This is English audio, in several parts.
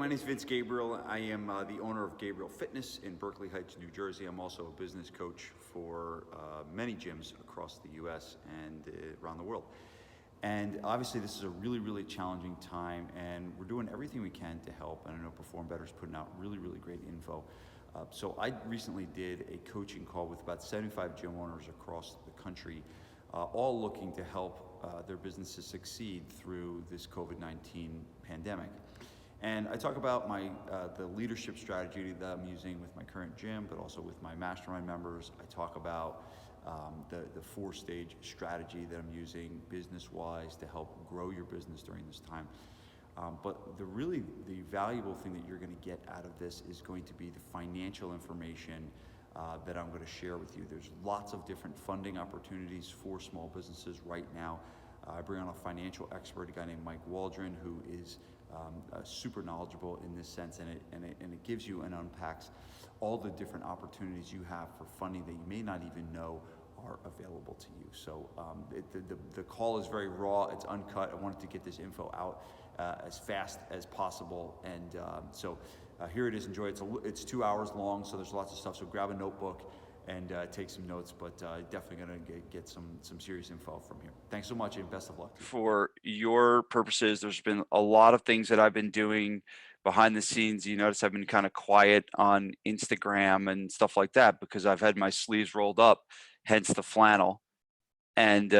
My name is Gabriele. I am the owner of Gabriele Fitness in Berkeley Heights, New Jersey. I'm also a business coach for many gyms across the U.S. and around the world. And obviously this is a really challenging time, and we're doing everything we can to help. And I know Perform Better is putting out really great info. So I recently did a coaching call with about 75 gym owners across the country, all looking to help their businesses succeed through this COVID-19 pandemic. And I talk about the leadership strategy that I'm using with my current gym, but also with my mastermind members. I talk about the 4-stage strategy that I'm using business-wise to help grow your business during this time. But the valuable thing that you're going to get out of this is going to be the financial information that I'm going to share with you. There's lots of different funding opportunities for small businesses right now. I bring on a financial expert, a guy named Mike WALDRON, who is super knowledgeable in this sense, and it gives you and unpacks all the different opportunities you have for funding that you may not even know are available to you. So the call is very raw, it's uncut. I wanted to get this info out as fast as possible, and so here it is. Enjoy it. It's 2 hours long, so there's lots of stuff. So grab a notebook and take some notes, but definitely going to get some serious info from here. Thanks so much, and best of luck. For your purposes, there's been a lot of things that I've been doing behind the scenes. You notice I've been kind of quiet on Instagram and stuff like that because I've had my sleeves rolled up, hence the flannel. And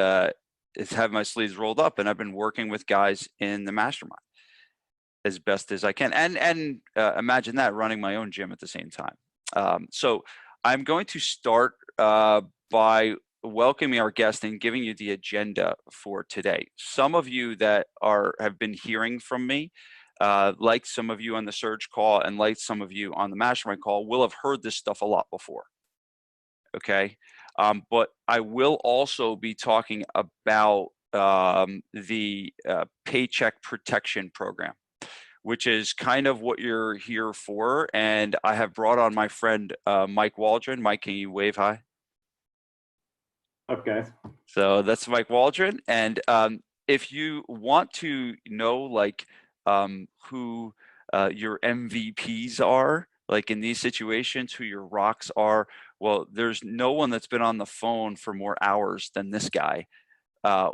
it's had my sleeves rolled up, and I've been working with guys in the mastermind as best as I can. And imagine that, running my own gym at the same time. So I'm going to start by welcoming our guest and giving you the agenda for today. Some of you that have been hearing from me, like some of you on the Surge call and like some of you on the Mastermind call, will have heard this stuff a lot before. Okay, but I will also be talking about the Paycheck Protection Program, which is kind of what you're here for. And I have brought on my friend, Mike WALDRON. Mike, can you wave hi? Okay. So that's Mike WALDRON. And if you want to know who your MVPs are, like in these situations, who your rocks are, well, there's no one that's been on the phone for more hours than this guy.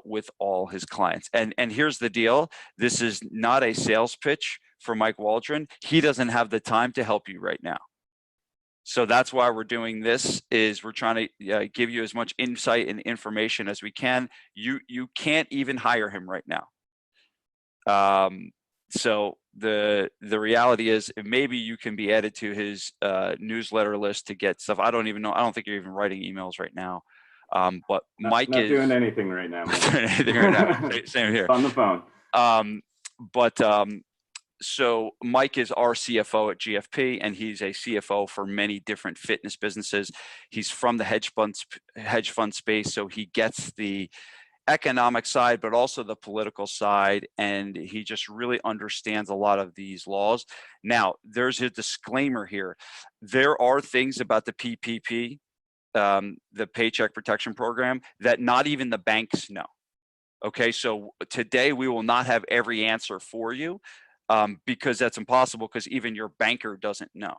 With all his clients. And here's the deal. This is not a sales pitch for Mike WALDRON. He doesn't have the time to help you right now. So that's why we're doing this, is we're trying to give you as much insight and information as we can. You can't even hire him right now. So the reality is maybe you can be added to his newsletter list to get stuff. I don't even know. I don't think you're even writing emails right now. But Mike not is doing anything right now. Not doing anything right now. Same here. On the phone. So Mike is our CFO at GFP, and he's a CFO for many different fitness businesses. He's from the hedge fund space, so he gets the economic side, but also the political side, and he just really understands a lot of these laws. Now, there's a disclaimer here. There are things about the PPP, the Paycheck Protection Program, that not even the banks know. Okay, so today we will not have every answer for you because that's impossible, because even your banker doesn't know.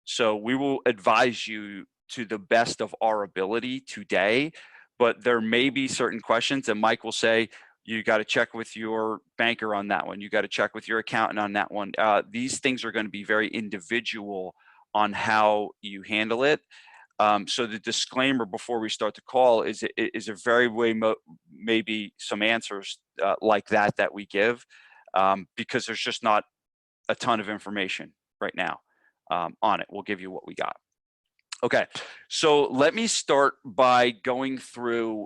So we will advise you to the best of our ability today, but there may be certain questions, and Mike will say, you got to check with your banker on that one. You got to check with your accountant on that one. These things are going to be very individual on how you handle it. So the disclaimer before we start the call is a very way maybe some answers like that we give, because there's just not a ton of information right now on it. We'll give you what we got. Okay, so let me start by going through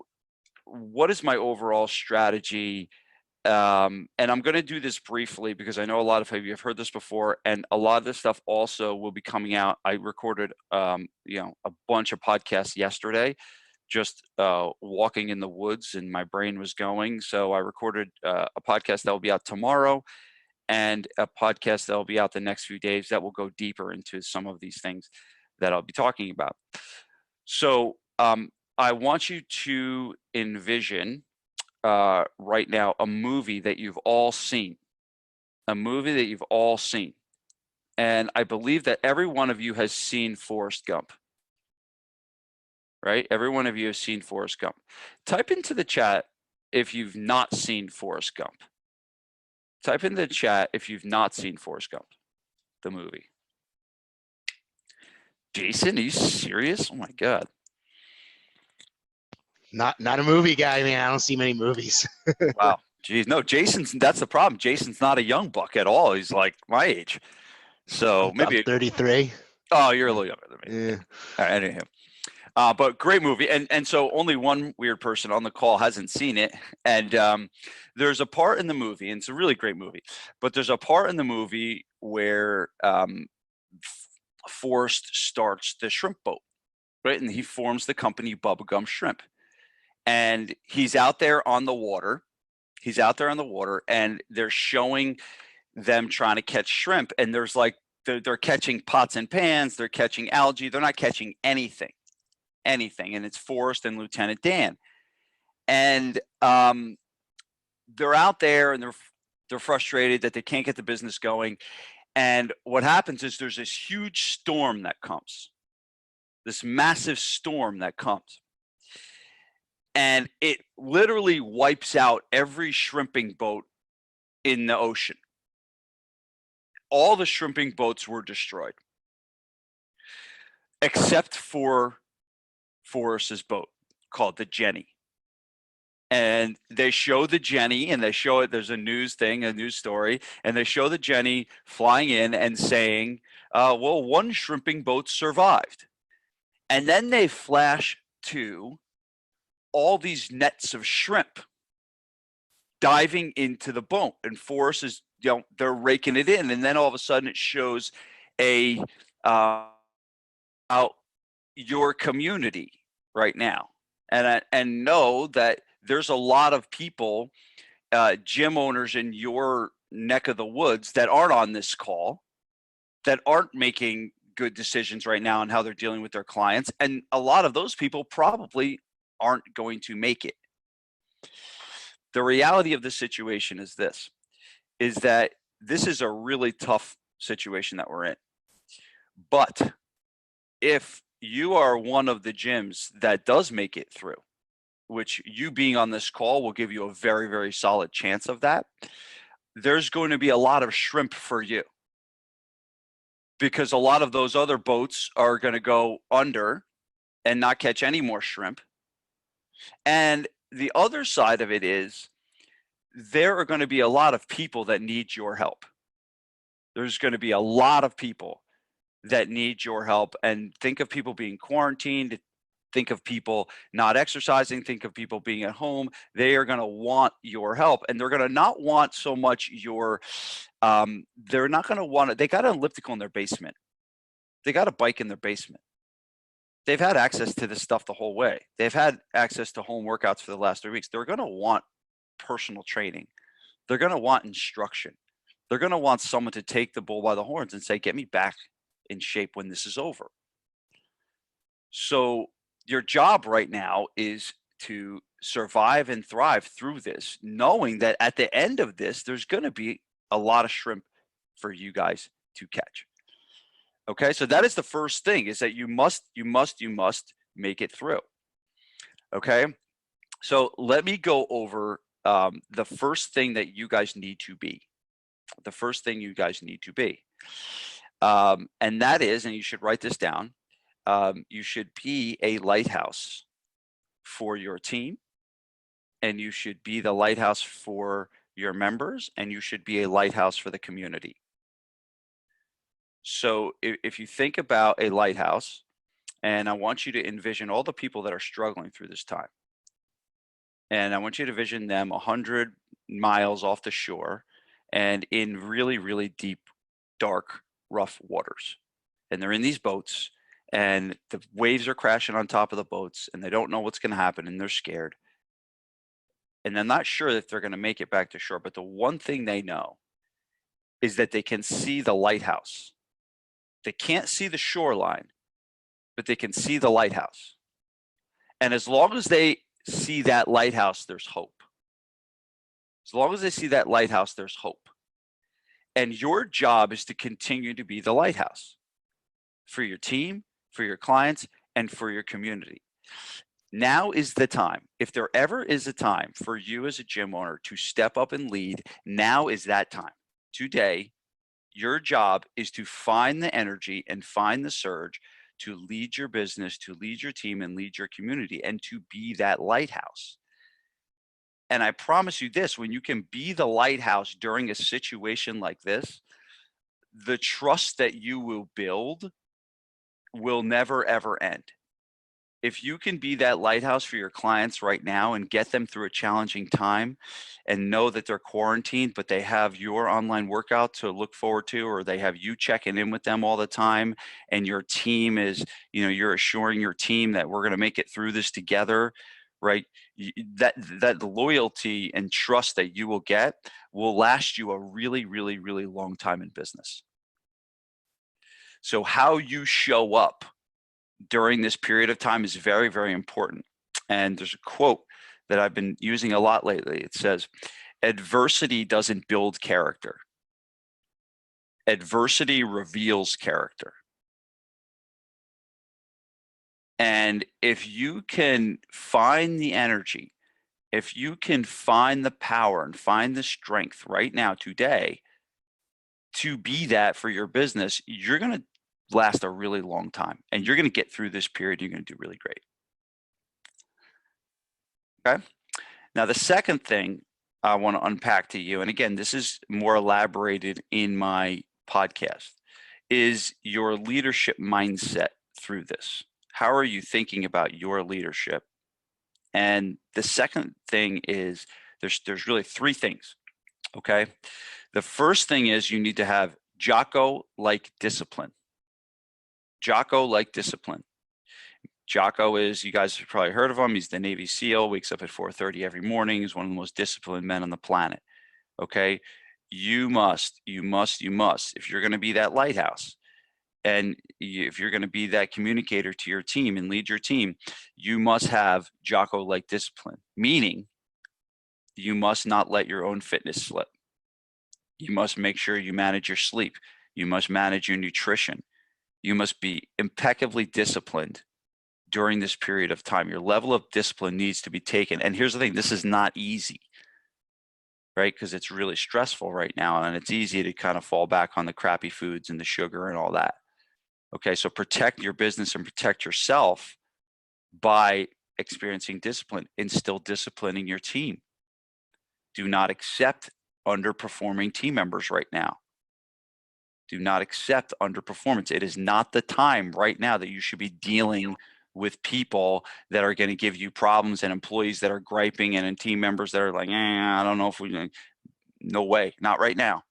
what is my overall strategy. And I'm going to do this briefly because I know a lot of you have heard this before, and a lot of this stuff also will be coming out. I recorded, a bunch of podcasts yesterday, just walking in the woods, and my brain was going. So I recorded a podcast that will be out tomorrow, and a podcast that will be out the next few days that will go deeper into some of these things that I'll be talking about. So I want you to envision right now a movie that you've all seen. a movie that you've all seen. And I believe that every one of you has seen Forrest Gump. Right? Every one of you has seen Forrest Gump. Type into the chat if you've not seen Forrest Gump. Type in the chat if you've not seen Forrest Gump, the movie. Jason, are you serious? Oh my God. Not a movie guy, man. I don't see many movies. Wow. Geez, no, that's the problem. Jason's not a young buck at all. He's like my age. So maybe I'm 33. Oh, you're a little younger than me. Yeah. All right, anyhow. But great movie, and so only one weird person on the call hasn't seen it. And there's a part in the movie, and it's a really great movie. But there's a part in the movie where Forrest starts the shrimp boat, right? And he forms the company Bubblegum Shrimp, and he's out there on the water. He's out there on the water, and they're showing them trying to catch shrimp. And there's like they're catching pots and pans, they're catching algae, they're not catching anything. And it's Forrest and Lieutenant Dan, and they're out there and they're frustrated that they can't get the business going. And what happens is there's this huge storm that comes, this massive storm that comes, and it literally wipes out every shrimping boat in the ocean. All the shrimping boats were destroyed except for Forrest's boat called the Jenny. And they show the Jenny, and they show it, there's a news story, and they show the Jenny flying in and saying, well, one shrimping boat survived. And then they flash to all these nets of shrimp diving into the boat, and Forrest is, they're raking it in. And then all of a sudden it shows your community right now, and know that there's a lot of people, gym owners in your neck of the woods that aren't on this call, that aren't making good decisions right now on how they're dealing with their clients, and a lot of those people probably aren't going to make it. The reality of the situation is that this is a really tough situation that we're in. But if you are one of the gyms that does make it through, which you being on this call will give you a very, very solid chance of that, there's going to be a lot of shrimp for you, because a lot of those other boats are going to go under and not catch any more shrimp. And the other side of it is there are going to be a lot of people that need your help. There's going to be a lot of people that need your help. And think of people being quarantined, think of people not exercising, think of people being at home. They are going to want your help, and they're going to not want so much your they're not going to want it. They got an elliptical in their basement, they got a bike in their basement, they've had access to this stuff the whole way, they've had access to home workouts for the last 3 weeks. They're going to want personal training, they're going to want instruction, they're going to want someone to take the bull by the horns and say, get me back in shape when this is over. So your job right now is to survive and thrive through this, knowing that at the end of this, there's going to be a lot of shrimp for you guys to catch. Okay, so that is the first thing, is that you must make it through. Okay, so let me go over the first thing that you guys need to be. The first thing you guys need to be. And that is, and you should write this down, you should be a lighthouse for your team, and you should be the lighthouse for your members, and you should be a lighthouse for the community. So if you think about a lighthouse, and I want you to envision all the people that are struggling through this time, and I want you to envision them 100 miles off the shore and in really, really deep, dark, rough waters. And they're in these boats, and the waves are crashing on top of the boats, and they don't know what's going to happen, and they're scared. And they're not sure if they're going to make it back to shore. But the one thing they know is that they can see the lighthouse. They can't see the shoreline, but they can see the lighthouse. And as long as they see that lighthouse, there's hope. As long as they see that lighthouse, there's hope. And your job is to continue to be the lighthouse for your team, for your clients, and for your community. Now is the time. If there ever is a time for you as a gym owner to step up and lead, now is that time. Today, your job is to find the energy and find the surge to lead your business, to lead your team, and lead your community, and to be that lighthouse. And I promise you this, when you can be the lighthouse during a situation like this, the trust that you will build will never, ever end. If you can be that lighthouse for your clients right now and get them through a challenging time and know that they're quarantined, but they have your online workout to look forward to, or they have you checking in with them all the time, and your team is, you're assuring your team that we're going to make it through this together, right? That loyalty and trust that you will get will last you a really, really, really long time in business. So how you show up during this period of time is very, very important. And there's a quote that I've been using a lot lately. It says, adversity doesn't build character. Adversity reveals character. And if you can find the energy, if you can find the power and find the strength right now, today, to be that for your business, you're going to last a really long time, and you're going to get through this period. You're going to do really great. Okay. Now, the second thing I want to unpack to you, and again, this is more elaborated in my podcast, is your leadership mindset through this. How are you thinking about your leadership? And the second thing is there's really three things. Okay. The first thing is you need to have JOCKO-like discipline. JOCKO-like discipline. JOCKO is, you guys have probably heard of him. He's the Navy SEAL, wakes up at 4:30 every morning. He's one of the most disciplined men on the planet. Okay. You must, if you're going to be that lighthouse, and if you're going to be that communicator to your team and lead your team, you must have JOCKO-like discipline, meaning you must not let your own fitness slip. You must make sure you manage your sleep. You must manage your nutrition. You must be impeccably disciplined during this period of time. Your level of discipline needs to be taken. And here's the thing, this is not easy, right? Because it's really stressful right now, and it's easy to kind of fall back on the crappy foods and the sugar and all that. Okay, so protect your business and protect yourself by experiencing discipline. Instill discipline in your team. Do not accept underperforming team members right now. Do not accept underperformance. It is not the time right now that you should be dealing with people that are going to give you problems, and employees that are griping, and team members that are like, I don't know if we, no way, not right now.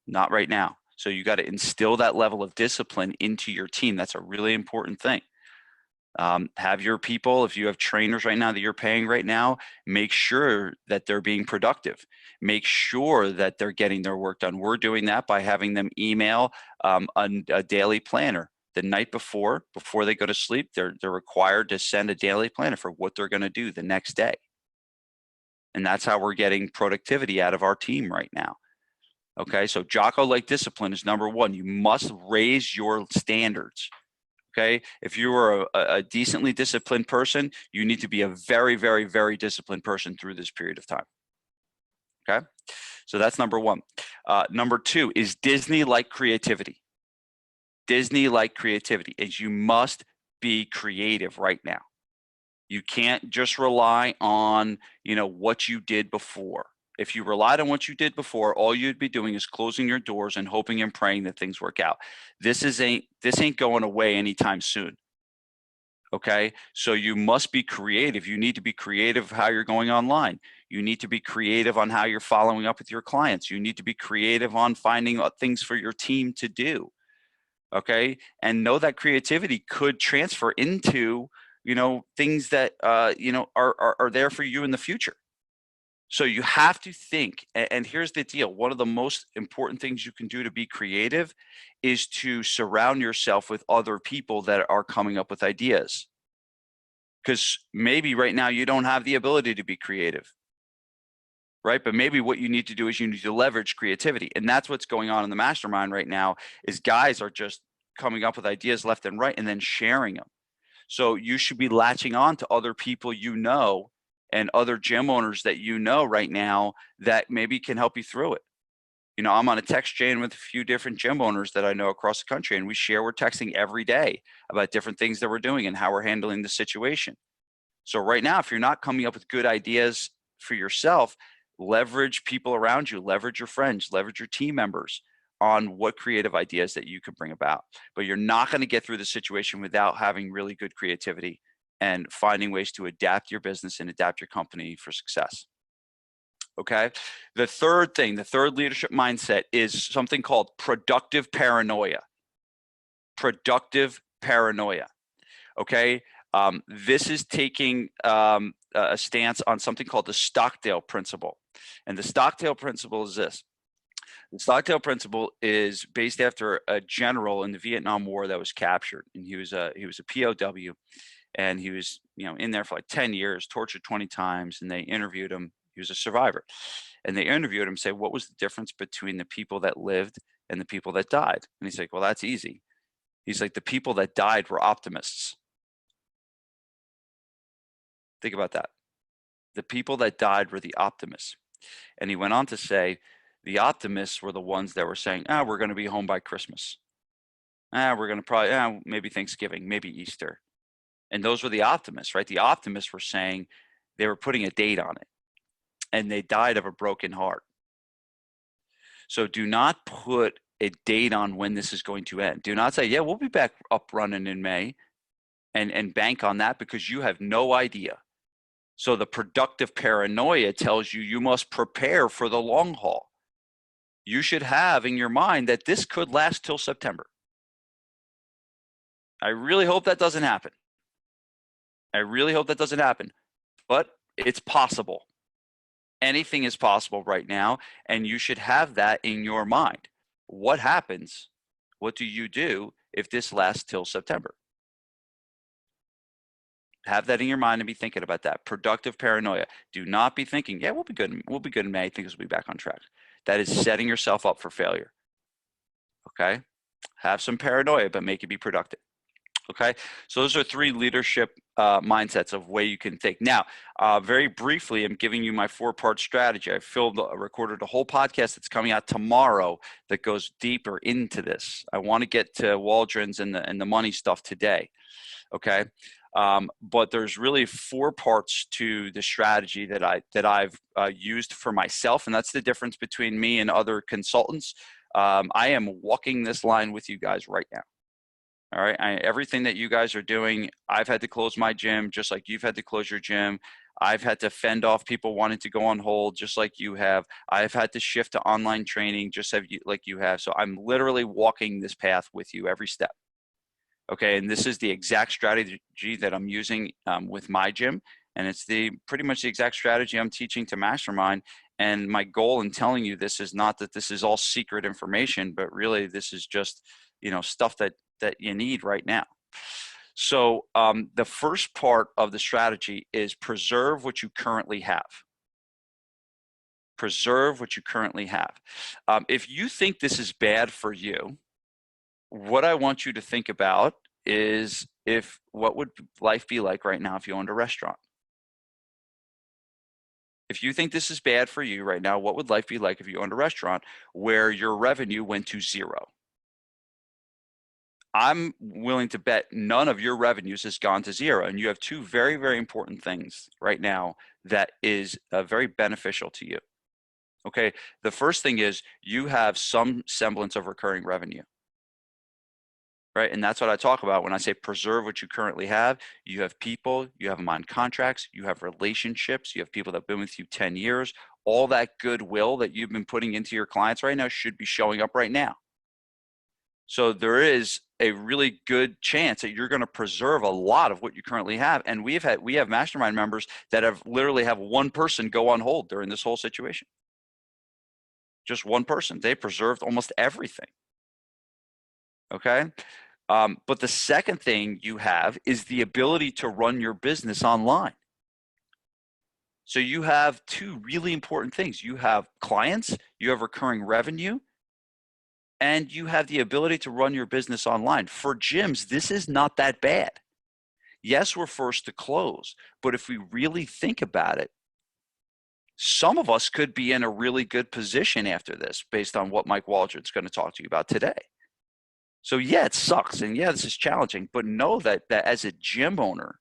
Not right now. So you got to instill that level of discipline into your team. That's a really important thing. Have your people, if you have trainers right now that you're paying right now, make sure that they're being productive. Make sure that they're getting their work done. We're doing that by having them email a daily planner the night before they go to sleep. They're required to send a daily planner for what they're going to do the next day. And that's how we're getting productivity out of our team right now. Okay, so JOCKO-like discipline is number one. You must raise your standards. Okay, if you are a decently disciplined person, you need to be a very, very, very disciplined person through this period of time. Okay, so that's number one. Number two is Disney-like creativity. Disney-like creativity is you must be creative right now. You can't just rely on, what you did before. If you relied on what you did before, all you'd be doing is closing your doors and hoping and praying that things work out. This ain't going away anytime soon. Okay, so you must be creative. You need to be creative how you're going online. You need to be creative on how you're following up with your clients. You need to be creative on finding things for your team to do. Okay, and know that creativity could transfer into things that are there for you in the future. So you have to think, and here's the deal. One of the most important things you can do to be creative is to surround yourself with other people that are coming up with ideas. Because maybe right now you don't have the ability to be creative. right? But maybe what you need to do is you need to leverage creativity. And that's what's going on in the mastermind right now is guys are just coming up with ideas left and right and then sharing them. So you should be latching on to other people you know and other gym owners that you know right now that maybe can help you through it. You know, I'm on a text chain with a few different gym owners that I know across the country, and we're texting every day about different things that we're doing and how we're handling the situation. So right now, if you're not coming up with good ideas for yourself, leverage people around you, leverage your friends, leverage your team members on what creative ideas that you can bring about. But you're not going to get through the situation without having really good creativity and finding ways to adapt your business and adapt your company for success. Okay. The third thing, the third leadership mindset is something called productive paranoia. Productive paranoia. Okay. This is taking a stance on something called the Stockdale principle. And the Stockdale principle is this. The Stockdale principle is based after a general in the Vietnam War that was captured, and he was a POW, and he was in there for like 10 years, tortured 20 times, and they interviewed him. He was a survivor, and they interviewed him, say, what was the difference between the people that lived and the people that died? And he's like, well, that's easy. He's like, the people that died were optimists. Think about that. The people that died were the optimists. And he went on to say, the optimists were the ones that were saying, we're going to be home by Christmas. We're going to probably, maybe Thanksgiving, maybe Easter. And those were the optimists, right? The optimists were saying they were putting a date on it, and they died of a broken heart. So do not put a date on when this is going to end. Do not say, yeah, we'll be back up running in May and bank on that, because you have no idea. So the productive paranoia tells you you must prepare for the long haul. You should have in your mind that this could last till September. I really hope that doesn't happen. I really hope that doesn't happen, but it's possible. Anything is possible right now, and you should have that in your mind. What happens? What do you do if this lasts till September? Have that in your mind and be thinking about that. Productive paranoia. Do not be thinking, yeah, we'll be good. We'll be good in May. Things will be back on track. That is setting yourself up for failure. Okay? Have some paranoia, but make it be productive. Okay? So those are three leadership mindsets of way you can think. Now, very briefly, I'm giving you my 4-part strategy. I recorded a whole podcast that's coming out tomorrow that goes deeper into this. I want to get to Waldron's and the money stuff today. Okay? But there's really 4 parts to the strategy that I've used for myself, and that's the difference between me and other consultants. I am walking this line with you guys right now. All right, everything that you guys are doing, I've had to close my gym just like you've had to close your gym. I've had to fend off people wanting to go on hold just like you have. I've had to shift to online training just like you have. So I'm literally walking this path with you every step. Okay, and this is the exact strategy that I'm using with my gym, and it's pretty much the exact strategy I'm teaching to Mastermind. And my goal in telling you this is not that this is all secret information, but really this is just stuff that you need right now. So the first part of the strategy is preserve what you currently have. Preserve what you currently have. If you think this is bad for you, what I want you to think about is what would life be like right now if you owned a restaurant? If you think this is bad for you right now, what would life be like if you owned a restaurant where your revenue went to 0? I'm willing to bet none of your revenues has gone to 0. And you have 2 very, very important things right now that is very beneficial to you. Okay. The first thing is you have some semblance of recurring revenue. Right. And that's what I talk about when I say preserve what you currently have. You have people, you have them on contracts, you have relationships, you have people that have been with you 10 years. All that goodwill that you've been putting into your clients right now should be showing up right now. So there is a really good chance that you're going to preserve a lot of what you currently have. And we have Mastermind members that have literally have one person go on hold during this whole situation. Just one person. They preserved almost everything. Okay. But the second thing you have is the ability to run your business online. So you have two really important things. You have clients, you have recurring revenue, and you have the ability to run your business online. For gyms, this is not that bad. Yes, we're first to close, but if we really think about it, some of us could be in a really good position after this based on what Mike Waldron's going to talk to you about today. So yeah, it sucks. And yeah, this is challenging, but know that as a gym owner,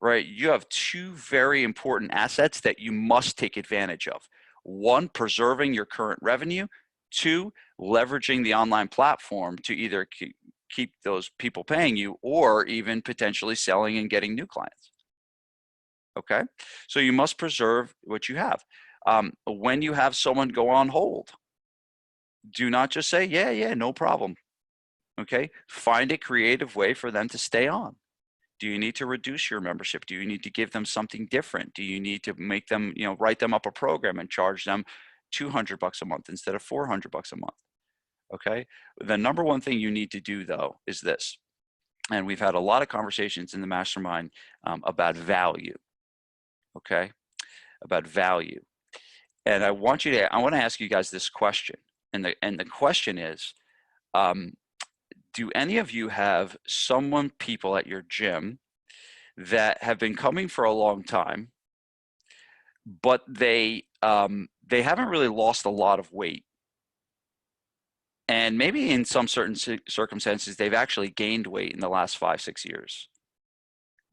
right, you have two very important assets that you must take advantage of. One, preserving your current revenue. Two, leveraging the online platform to either keep those people paying you or even potentially selling and getting new clients. Okay, so you must preserve what you have. When you have someone go on hold, do not just say, yeah, no problem. Okay, find a creative way for them to stay on. Do you need to reduce your membership? Do you need to give them something different? Do you need to make them, write them up a program and charge them $200 a month instead of $400 a month? Okay, the number one thing you need to do though is this, and we've had a lot of conversations in the mastermind about value. Okay, about value. And I want to ask you guys this question. And the question is, do any of you have people at your gym that have been coming for a long time, but they haven't really lost a lot of weight? And maybe in some certain circumstances, they've actually gained weight in the last 5-6 years,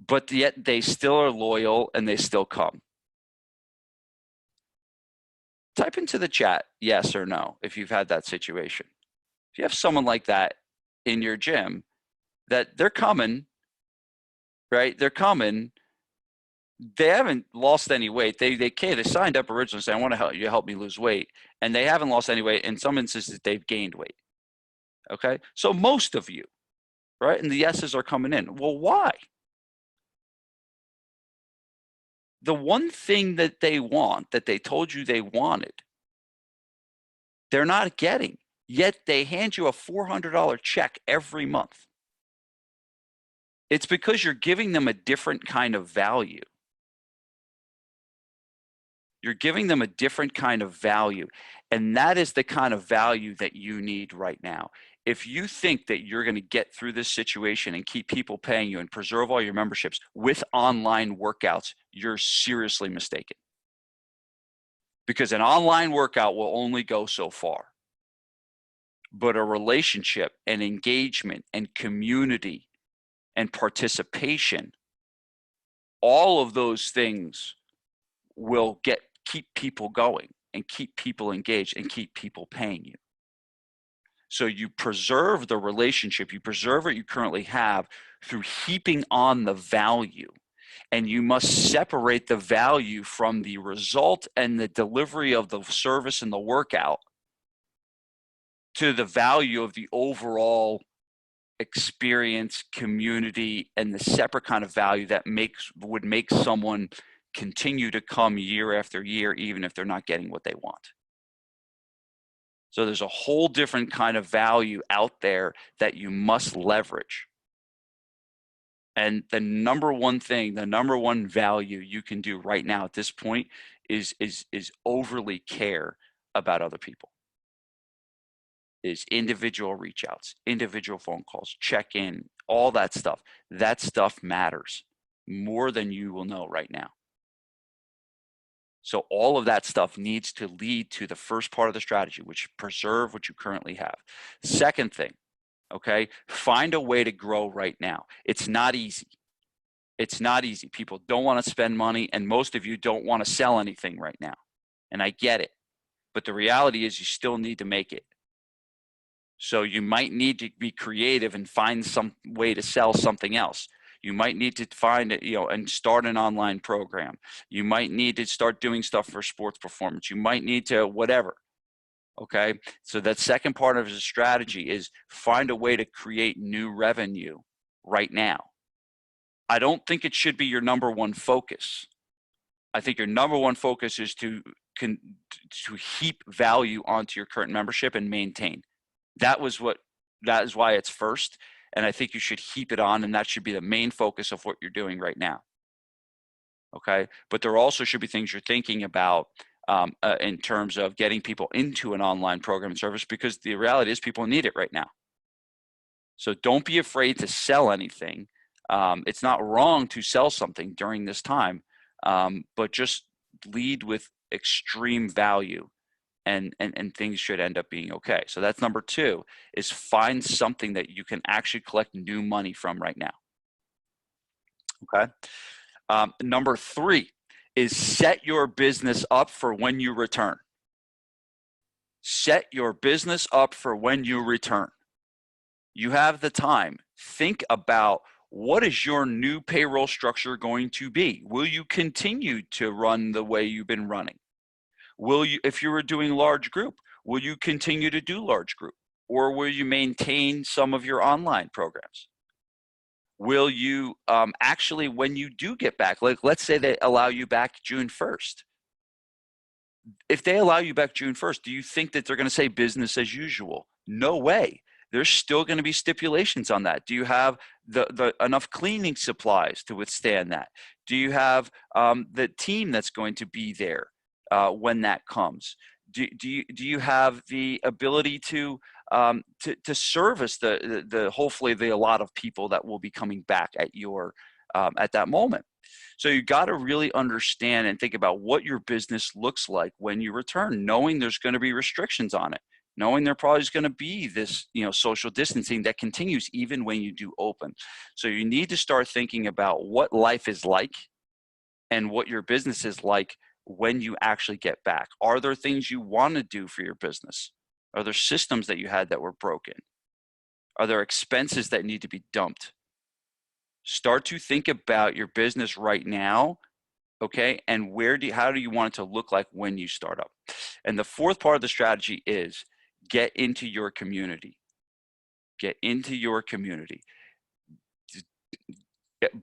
but yet they still are loyal and they still come. Type into the chat, yes or no, if you've had that situation. If you have someone like that in your gym, that they're coming, right? They're coming. They haven't lost any weight. They signed up originally saying, I want to help me lose weight. And they haven't lost any weight. In some instances, they've gained weight. Okay. So most of you, right? And the yeses are coming in. Well, why? The one thing that they want, that they told you they wanted, they're not getting. Yet they hand you a $400 check every month. It's because you're giving them a different kind of value. You're giving them a different kind of value. And that is the kind of value that you need right now. If you think that you're going to get through this situation and keep people paying you and preserve all your memberships with online workouts, you're seriously mistaken. Because an online workout will only go so far. But a relationship and engagement and community and participation, all of those things will keep people going and keep people engaged and keep people paying you. So you preserve the relationship, you preserve what you currently have through heaping on the value. And you must separate the value from the result and the delivery of the service and the workout to the value of the overall experience, community, and the separate kind of value that would make someone continue to come year after year, even if they're not getting what they want. So there's a whole different kind of value out there that you must leverage. And the number one thing, the number one value you can do right now at this point is overly care about other people. Is individual reach outs, individual phone calls, check in, all that stuff. That stuff matters more than you will know right now. So all of that stuff needs to lead to the first part of the strategy, which preserve what you currently have. Second thing, okay, find a way to grow right now. It's not easy. It's not easy. People don't want to spend money, and most of you don't want to sell anything right now. And I get it. But the reality is you still need to make it. So you might need to be creative and find some way to sell something else. You might need to find it, and start an online program. You might need to start doing stuff for sports performance. You might need to whatever. Okay. So that second part of the strategy is find a way to create new revenue right now. I don't think it should be your number one focus. I think your number one focus is to heap value onto your current membership and maintain. That is why it's first. And I think you should heap it on, and that should be the main focus of what you're doing right now. Okay. But there also should be things you're thinking about in terms of getting people into an online program and service, because the reality is people need it right now. So don't be afraid to sell anything. It's not wrong to sell something during this time, but just lead with extreme value, and things should end up being okay. So that's number 2, is find something that you can actually collect new money from right now. Okay. Number 3 is set your business up for when you return. Set your business up for when you return. You have the time. Think about, what is your new payroll structure going to be? Will you continue to run the way you've been running? Will you, if you were doing large group, will you continue to do large group? Or will you maintain some of your online programs? Will you actually, when you do get back, like let's say they allow you back June 1st. If they allow you back June 1st, do you think that they're going to say business as usual? No way. There's still going to be stipulations on that. Do you have the enough cleaning supplies to withstand that? Do you have the team that's going to be there when that comes? Do you have the ability to service the hopefully a lot of people that will be coming back at your at that moment? So you got to really understand and think about what your business looks like when you return, knowing there's going to be restrictions on it, knowing there probably is going to be this, social distancing that continues even when you do open. So you need to start thinking about what life is like and what your business is like when you actually get back. Are there things you want to do for your business? Are there systems that you had that were broken? Are there expenses that need to be dumped? Start to think about your business right now, okay? And how do you want it to look like when you start up? And the 4th part of the strategy is get into your community. Get into your community.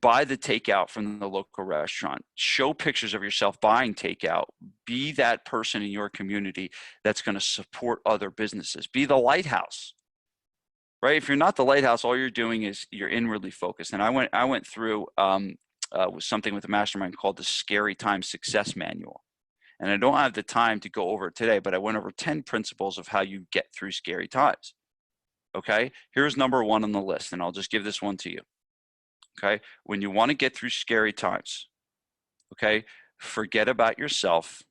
Buy the takeout from the local restaurant. Show pictures of yourself buying takeout. Be that person in your community that's going to support other businesses. Be the lighthouse. Right? If you're not the lighthouse, all you're doing is you're inwardly focused. And I went through something with a mastermind called the Scary Time Success Manual. And I don't have the time to go over it today, but I went over 10 principles of how you get through scary times. Okay? Here's number 1 on the list, and I'll just give this one to you. Okay? When you want to get through scary times, okay, forget about yourself,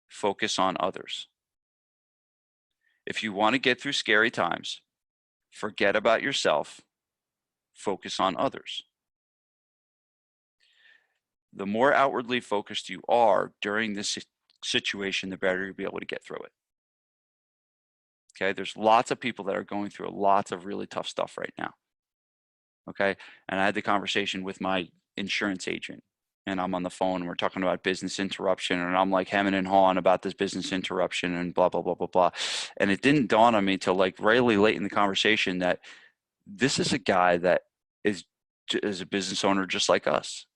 focus on others. If you want to get through scary times, forget about yourself, focus on others. The more outwardly focused you are during this situation, the better you'll be able to get through it. Okay, there's lots of people that are going through lots of really tough stuff right now. Okay, and I had the conversation with my insurance agent, and I'm on the phone and we're talking about business interruption, and I'm like hemming and hawing about this business interruption and blah, blah, blah, blah, blah. And it didn't dawn on me till like really late in the conversation that this is a guy that is a business owner just like us.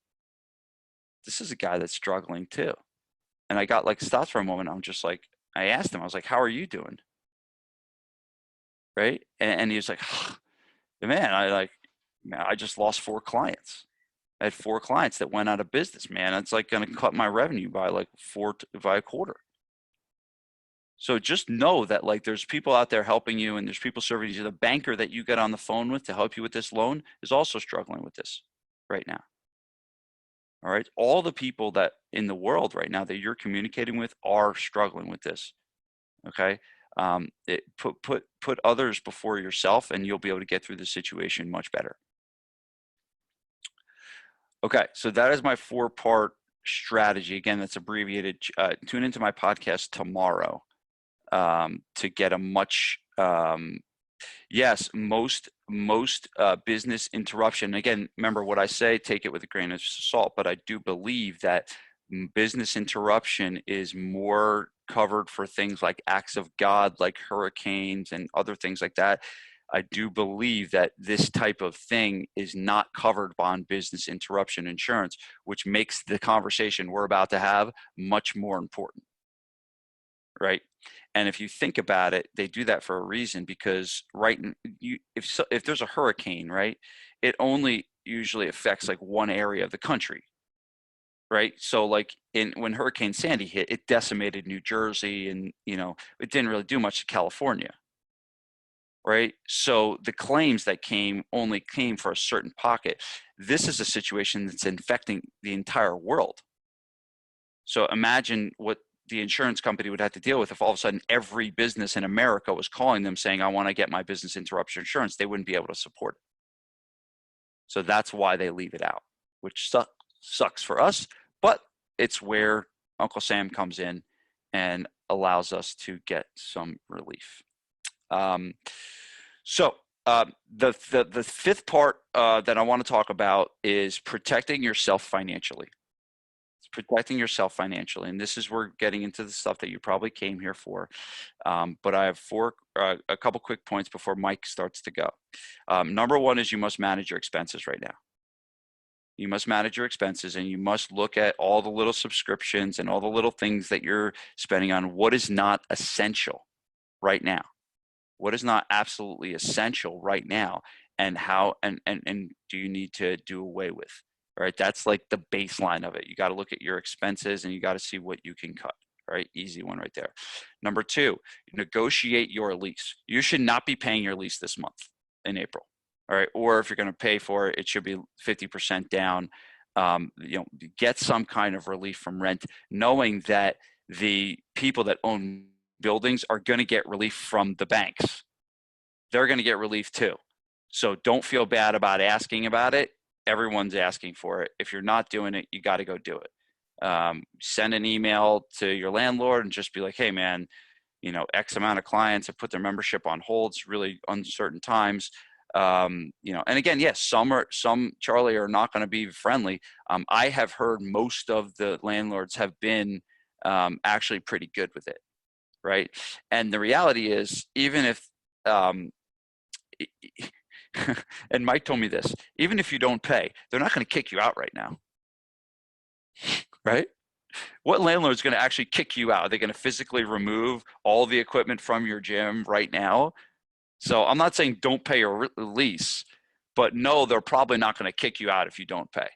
This is a guy that's struggling too. And I got like stopped for a moment. I'm just like, I asked him, I was like, how are you doing? Right? And he was like, man, I just lost 4 clients. I had 4 clients that went out of business, man. It's like going to cut my revenue by like by a quarter. So just know that like there's people out there helping you, and there's people serving you. The banker that you get on the phone with to help you with this loan is also struggling with this right now. All right. All the people that in the world right now that you're communicating with are struggling with this. Okay. Put others before yourself, and you'll be able to get through the situation much better. Okay. So that is my 4-part strategy. Again, that's abbreviated. Tune into my podcast tomorrow to get a much, yes, most business interruption. Again, remember what I say, take it with a grain of salt, but I do believe that business interruption is more covered for things like acts of God, like hurricanes and other things like that. I do believe that this type of thing is not covered on business interruption insurance, which makes the conversation we're about to have much more important, right? And if you think about it, they do that for a reason, because if there's a hurricane, right, it only usually affects like one area of the country. right? So like when Hurricane Sandy hit, it decimated New Jersey, and it didn't really do much to California, right? So the claims that only came for a certain pocket. This is a situation that's infecting the entire world. So imagine what the insurance company would have to deal with if all of a sudden every business in America was calling them saying, I want to get my business interruption insurance. They wouldn't be able to support it. So that's why they leave it out, which sucks for us, but it's where Uncle Sam comes in and allows us to get some relief. So the fifth part that I want to talk about is protecting yourself financially. It's protecting yourself financially, and this is where we're getting into the stuff that you probably came here for. But I have a couple quick points before Mike starts to go. Number one is you must manage your expenses right now. You must manage your expenses, and you must look at all the little subscriptions and all the little things that you're spending on. What is not essential right now? What is not absolutely essential right now, and how and do you need to do away with? All right, that's like the baseline of it. You got to look at your expenses and you got to see what you can cut. All right, easy one right there. Number two, negotiate your lease. You should not be paying your lease this month in April. All right, or if you're going to pay for it, it should be 50% down. Get some kind of relief from rent, knowing that the people that own buildings are going to get relief from the banks. They're going to get relief too. So don't feel bad about asking about it. Everyone's asking for it. If you're not doing it, you got to go do it. Send an email to your landlord and just be like, hey man, X amount of clients have put their membership on hold. It's really uncertain times. And again, yes, some Charlie are not going to be friendly. I have heard most of the landlords have been actually pretty good with it. Right. And the reality is, even if, and Mike told me this, even if you don't pay, they're not going to kick you out right now. Right? What landlord is going to actually kick you out? Are they going to physically remove all the equipment from your gym right now? So I'm not saying don't pay your lease, but no, they're probably not going to kick you out if you don't pay.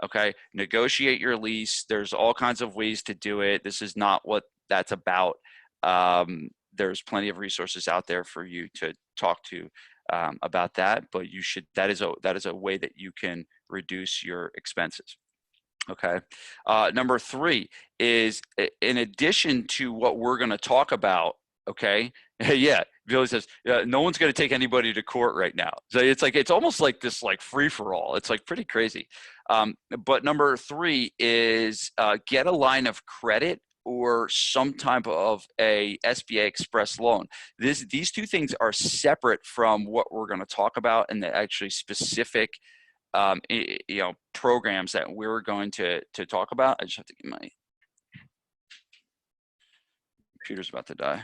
Okay. Negotiate your lease. There's all kinds of ways to do it. This is not what that's about. There's plenty of resources out there for you to talk to about that, but that is a way that you can reduce your expenses. Okay. Number three is, in addition to what we're going to talk about. Okay. Yeah. Billy says, no one's going to take anybody to court right now. So it's almost like this, like free for all. It's like pretty crazy. But number three is get a line of credit or some type of a SBA Express loan. These two things are separate from what we're going to talk about, and the actually specific programs that we're going to talk about. I just have to get my computer's about to die.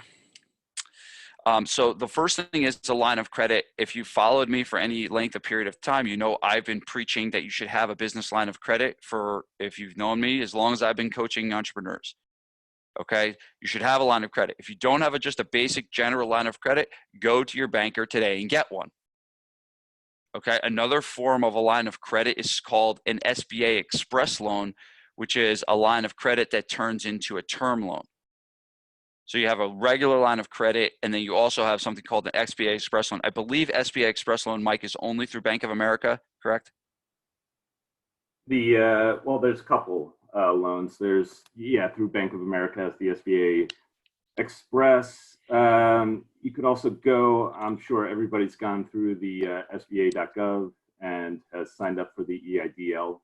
So the first thing is a line of credit. If you followed me for any length of period of time, I've been preaching that you should have a business line of credit if you've known me, as long as I've been coaching entrepreneurs. Okay, you should have a line of credit. If you don't have just a basic general line of credit, go to your banker today and get one. Okay, another form of a line of credit is called an SBA Express loan, which is a line of credit that turns into a term loan. So you have a regular line of credit, and then you also have something called an SBA Express loan. I believe SBA Express loan, Mike, is only through Bank of America, correct? Well, there's a couple loans. There's through Bank of America, the SBA Express. You could also go. I'm sure everybody's gone through the SBA.gov and has signed up for the EIDL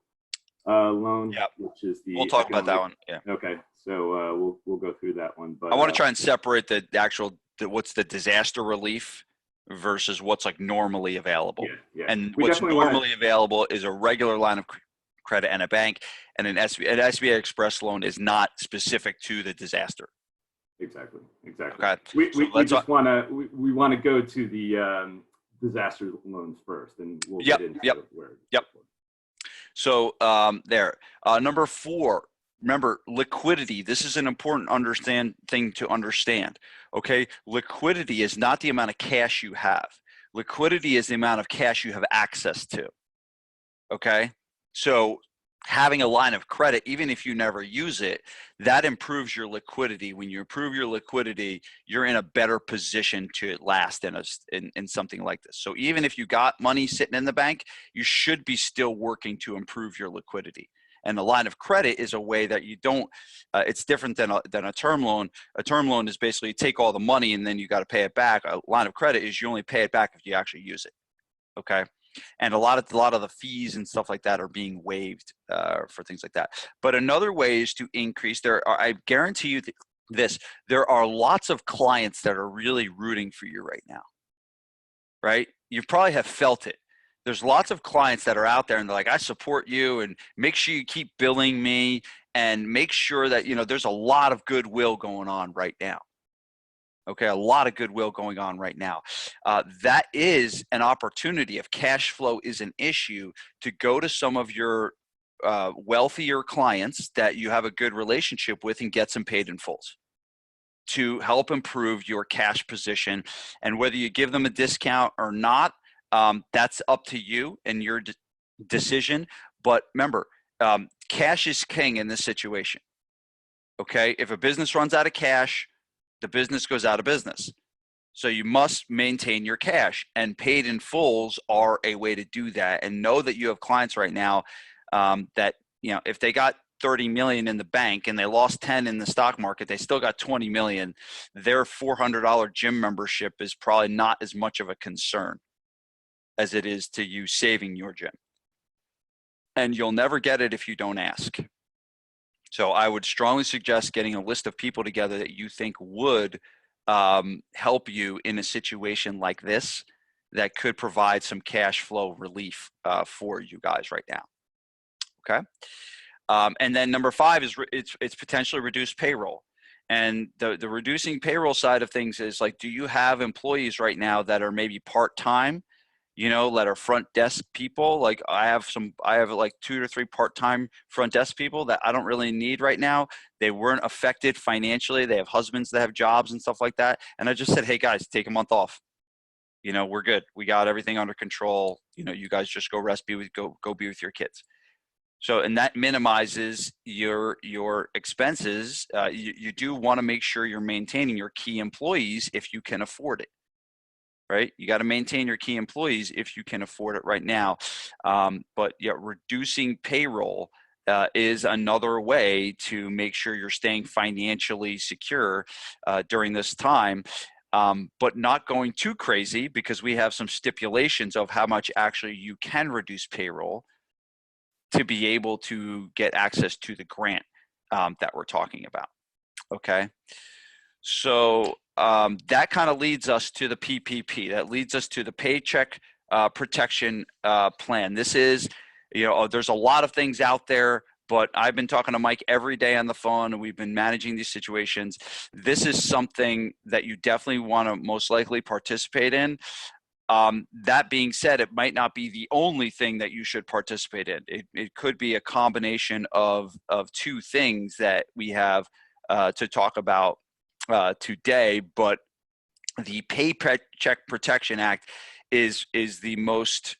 loan, yep. Which is the. We'll talk about that one. Yeah. Okay, so we'll go through that one. But I want to try and separate the actual what's the disaster relief versus what's like normally available. Yeah. And what's normally available is a regular line of credit and a bank, and an SBA Express loan is not specific to the disaster. Exactly. Okay. We just want to go to the disaster loans first, and we'll get into where. Yep. So there. Number four. Remember, liquidity. This is an important thing to understand. Okay, liquidity is not the amount of cash you have. Liquidity is the amount of cash you have access to. Okay, so having a line of credit, even if you never use it, that improves your liquidity. When you improve your liquidity, you're in a better position to last in something like this. So even if you got money sitting in the bank, you should be still working to improve your liquidity. And the line of credit is a way that you don't, it's different than a term loan. A term loan is basically you take all the money and then you got to pay it back. A line of credit is you only pay it back if you actually use it. Okay. And a lot of the fees and stuff like that are being waived for things like that. But another way is to increase. I guarantee you this, there are lots of clients that are really rooting for you right now, right? You probably have felt it. There's lots of clients that are out there and they're like, I support you, and make sure you keep billing me, and make sure that, there's a lot of goodwill going on right now. Okay, a lot of goodwill going on right now. That is an opportunity. If cash flow is an issue, to go to some of your wealthier clients that you have a good relationship with and get some paid in fulls to help improve your cash position. And whether you give them a discount or not, that's up to you and your decision. But remember, cash is king in this situation. Okay, if a business runs out of cash, the business goes out of business. So you must maintain your cash, and paid in fulls are a way to do that. And know that you have clients right now that, if they got 30 million in the bank and they lost 10 in the stock market, they still got 20 million. Their $400 gym membership is probably not as much of a concern as it is to you saving your gym. And you'll never get it if you don't ask. So I would strongly suggest getting a list of people together that you think would help you in a situation like this, that could provide some cash flow relief for you guys right now. Okay. And then number 5 is it's potentially reduced payroll. And the reducing payroll side of things is like, do you have employees right now that are maybe part-time, that are front desk people? Like I have like 2 to 3 part-time front desk people that I don't really need right now. They weren't affected financially. They have husbands that have jobs and stuff like that. And I just said, hey guys, take a month off. We're good. We got everything under control. You guys just go rest, go be with your kids. So, and that minimizes your expenses. You do want to make sure you're maintaining your key employees if you can afford it, right? You got to maintain your key employees if you can afford it right now. But yeah, reducing payroll is another way to make sure you're staying financially secure during this time. But not going too crazy, because we have some stipulations of how much actually you can reduce payroll to be able to get access to the grant that we're talking about. Okay. So that kind of leads us to the PPP. That leads us to the Paycheck Protection Plan. This is, there's a lot of things out there, but I've been talking to Mike every day on the phone, and we've been managing these situations. This is something that you definitely want to most likely participate in. That being said, it might not be the only thing that you should participate in. It could be a combination of 2 things that we have to talk about today. But the Paycheck Protection Act is the most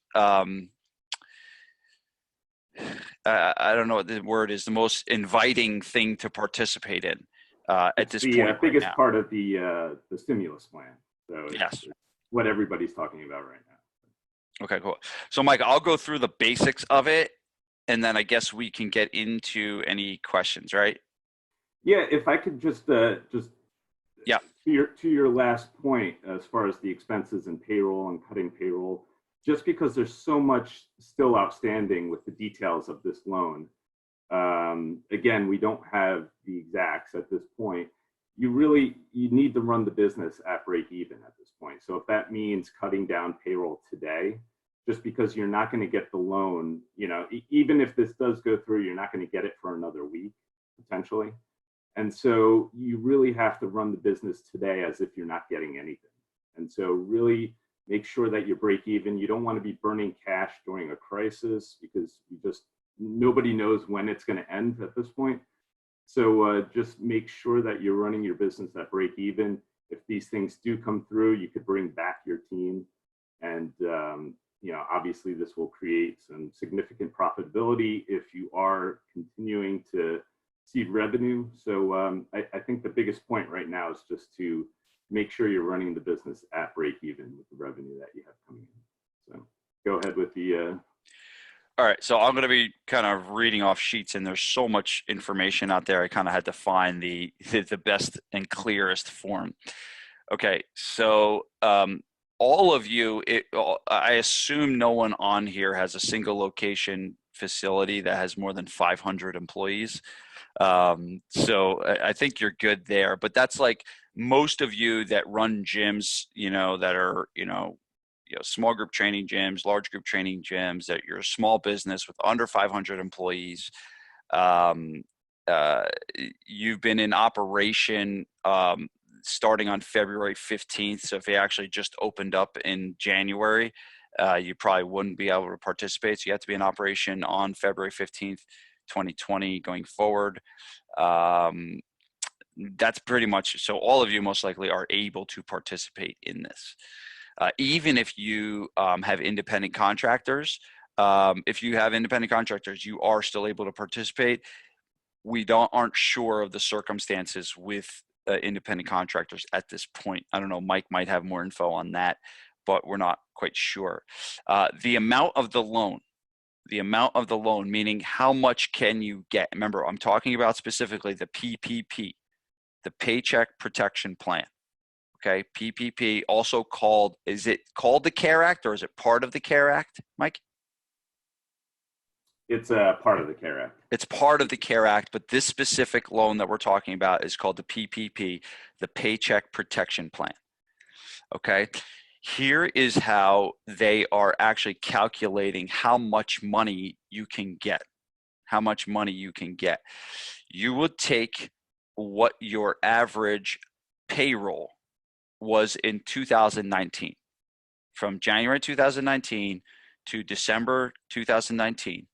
I don't know what the word is, the most inviting thing to participate in at this point. The biggest right part of the stimulus plan. So yes. It's what everybody's talking about right now. Okay, cool. So Mike, I'll go through the basics of it, and then I guess we can get into any questions, right? Yeah, if I could just yeah, to your last point, as far as the expenses and payroll and cutting payroll, just because there's so much still outstanding with the details of this loan. Again, we don't have the exacts at this point. You need to run the business at break even at this point. So if that means cutting down payroll today, just because you're not going to get the loan, even if this does go through, you're not going to get it for another week, potentially. And so you really have to run the business today as if you're not getting anything. And so really make sure that you break even. You don't want to be burning cash during a crisis, because nobody knows when it's going to end at this point. So just make sure that you're running your business at break even. If these things do come through, you could bring back your team and obviously this will create some significant profitability if you are continuing to seed revenue. So I think the biggest point right now is just to make sure you're running the business at break even with the revenue that you have coming in. So go ahead with the. All right, so I'm going to be kind of reading off sheets, and there's so much information out there. I kind of had to find the best and clearest form. Okay, so all of you, I assume no one on here has a single location facility that has more than 500 employees. So I think you're good there, but that's like most of you that run gyms, that are, small group training gyms, large group training gyms, that you're a small business with under 500 employees. You've been in operation starting on February 15th. So if you actually just opened up in January, you probably wouldn't be able to participate. So you have to be in operation on February 15th, 2020 going forward. That's pretty much, so all of you most likely are able to participate in this. Even if you have independent contractors, you are still able to participate. We aren't sure of the circumstances with independent contractors at this point. I don't know, Mike might have more info on that, but we're not quite sure. The amount of the loan, meaning how much can you get? Remember, I'm talking about specifically the PPP, the Paycheck Protection Plan. Okay, PPP, also called, is it called the CARE Act or is it part of the CARE Act, Mike? It's a part of the CARE Act. It's part of the CARE Act, but this specific loan that we're talking about is called the PPP, the Paycheck Protection Plan. Okay, here is how they are actually calculating how much money you can get. You would take what your average payroll was in 2019, from January 2019 to December 2019.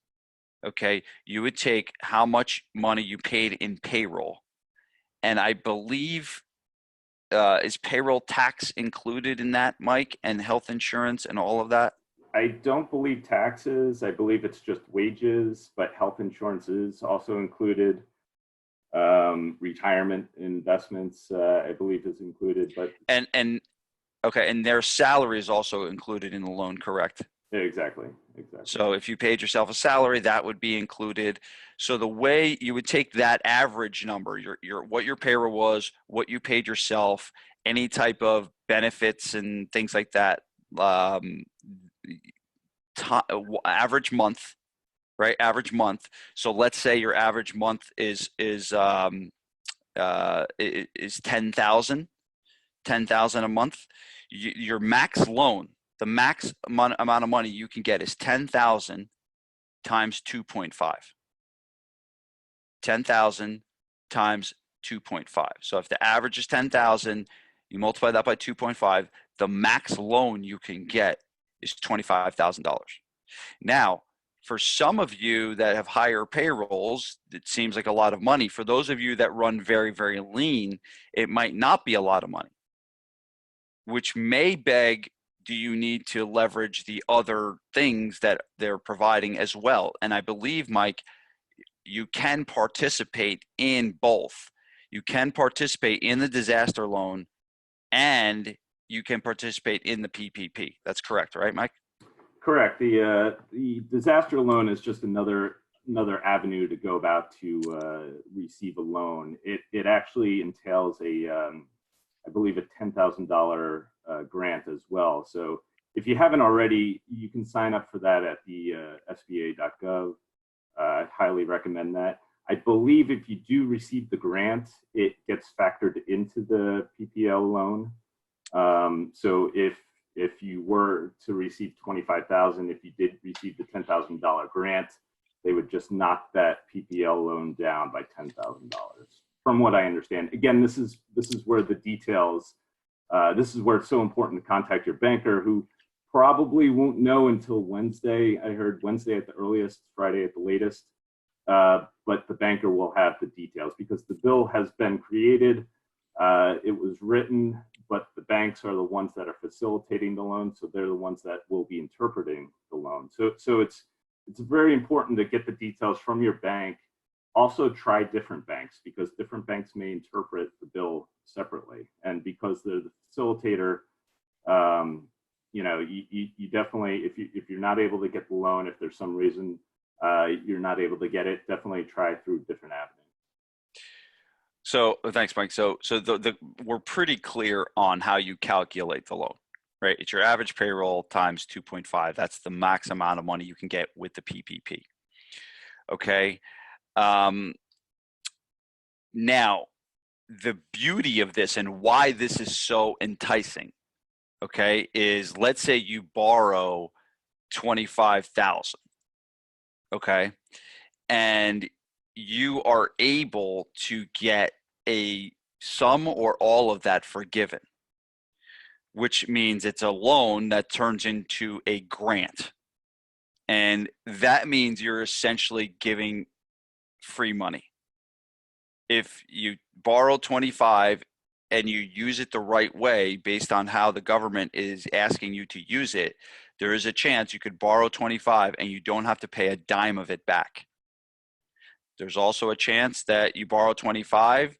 Okay, you would take how much money you paid in payroll, and I believe is payroll tax included in that, Mike, and health insurance and all of that? I don't believe taxes. I believe it's just wages, but health insurance is also included. Retirement investments, I believe, is included. But okay, and their salary is also included in the loan, correct? Exactly. So if you paid yourself a salary, that would be included. So the way you would take that average number, what your payroll was, what you paid yourself, any type of benefits and things like that, average month, right? Average month. So let's say your average month is 10,000 a month. Your max loan, the max amount of money you can get is 10,000 times 2.5. 10,000 times 2.5. So if the average is 10,000, you multiply that by 2.5, the max loan you can get is $25,000. Now, for some of you that have higher payrolls, it seems like a lot of money. For those of you that run very, very lean, it might not be a lot of money, which may beg, do you need to leverage the other things that they're providing as well? And I believe, Mike, you can participate in both. You can participate in the disaster loan and you can participate in the PPP. That's correct, right, Mike? Correct. The disaster loan is just another avenue to go about to receive a loan. It actually entails I believe, a $10,000 grant as well. So if you haven't already, you can sign up for that at the SBA.gov. I highly recommend that. I believe if you do receive the grant, it gets factored into the PPL loan. So if you were to receive $25,000, if you did receive the $10,000 grant, they would just knock that PPL loan down by $10,000. From what I understand. Again, this is where the details, this is where it's so important to contact your banker, who probably won't know until Wednesday. I heard Wednesday at the earliest, Friday at the latest. But the banker will have the details because the bill has been created. It was written but the banks are the ones that are facilitating the loan, so they're the ones that will be interpreting the loan. So it's very important to get the details from your bank. Also try different banks, because different banks may interpret the bill separately, and because they're the facilitator, you know, you definitely, if you're not able to get the loan, if there's some reason you're not able to get it, definitely try through different avenues. So thanks, Mike. So we're pretty clear on how you calculate the loan, right? It's your average payroll times 2.5. That's the max amount of money you can get with the PPP. Okay. Now, the beauty of this and why this is so enticing, okay, is let's say you borrow 25,000, okay, and you are able to get a some or all of that forgiven, which means it's a loan that turns into a grant. And that means you're essentially giving free money. If you borrow 25 and you use it the right way based on how the government is asking you to use it, there is a chance you could borrow 25 and you don't have to pay a dime of it back. There's also a chance that you borrow 25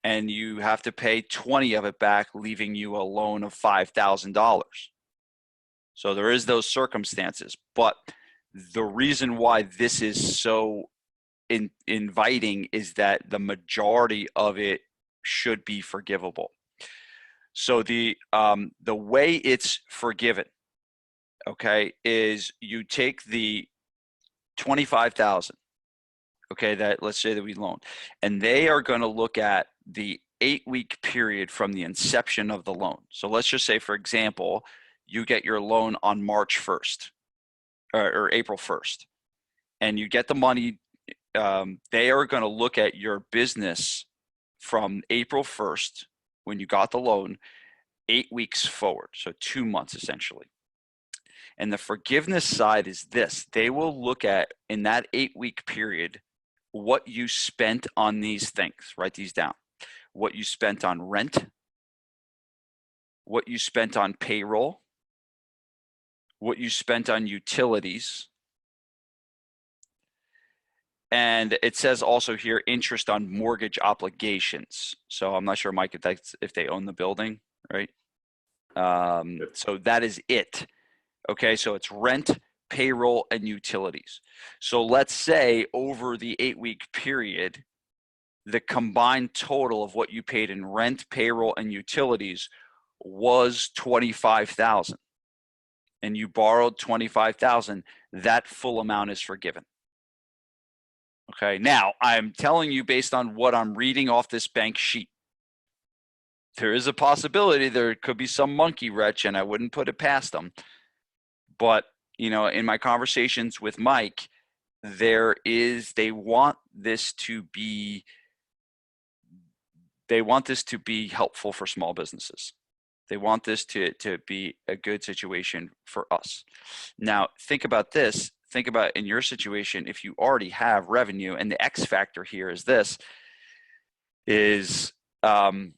and you have to pay 20 of it back, leaving you a loan of $5,000. So there is those circumstances. But the reason why this is so inviting is that the majority of it should be forgivable. So the way it's forgiven, okay, is you take the 25,000, okay, that let's say that we loan, and they are going to look at the 8-week period from the inception of the loan. So let's just say, for example, you get your loan on March 1st or April 1st, and you get the money. They are going to look at your business from April 1st, when you got the loan, 8 weeks forward, so 2 months essentially. And the forgiveness side is this: they will look at, in that 8-week period, what you spent on these things. Write these down. What you spent on rent, what you spent on payroll, what you spent on utilities. And it says also here, interest on mortgage obligations. So I'm not sure, Mike, if they own the building, right? So that is it. Okay, so it's rent, payroll, and utilities. So let's say over the 8-week period, the combined total of what you paid in rent, payroll, and utilities was $25,000, and you borrowed $25,000. That full amount is forgiven. Okay, now I'm telling you based on what I'm reading off this bank sheet. There is a possibility there could be some monkey wrench, and I wouldn't put it past them. But, you know, in my conversations with Mike, they want this to be helpful for small businesses. They want this to be a good situation for us. Now, think about this. Think about in your situation, if you already have revenue, and the X factor here is this, is do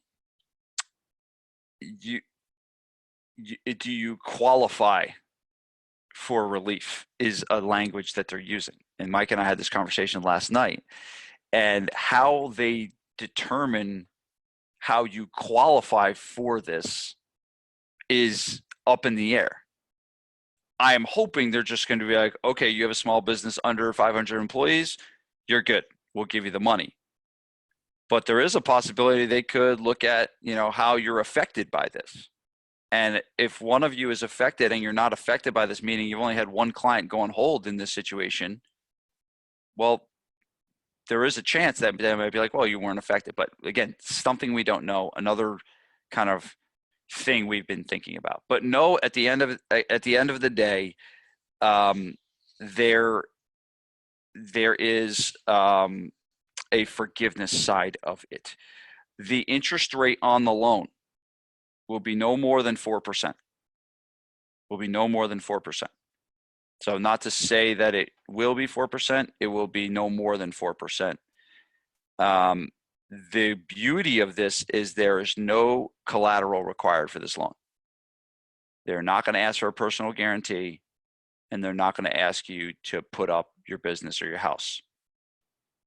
you qualify for relief, is a language that they're using. And Mike and I had this conversation last night, and how they determine how you qualify for this is up in the air. I am hoping they're just going to be like, okay, you have a small business under 500 employees, you're good. We'll give you the money. But there is a possibility they could look at, you know, how you're affected by this. And if one of you is affected and you're not affected by this, meaning you've only had one client go on hold in this situation, well, there is a chance that they might be like, well, you weren't affected. But again, something we don't know, another kind of thing we've been thinking about. But no, at the end of the day, there is a forgiveness side of it. The interest rate on the loan will be no more than 4%. Will be no more than 4%. So not to say that it will be 4%, it will be no more than 4%. The beauty of this is there is no collateral required for this loan. They're not going to ask for a personal guarantee, and they're not going to ask you to put up your business or your house.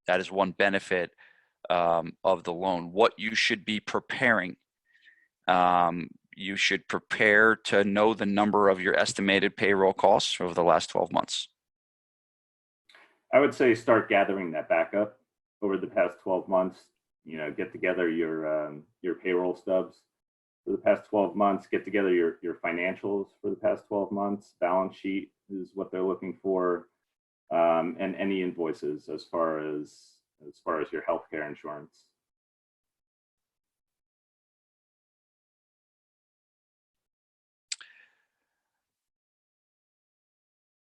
That is one benefit of the loan. What you should be preparing, you should prepare to know the number of your estimated payroll costs over the last 12 months. I would say start gathering that backup over the past 12 months. You know, get together your payroll stubs for the past 12 months. Get together your financials for the past 12 months. Balance sheet is what they're looking for, and any invoices as far as your healthcare insurance.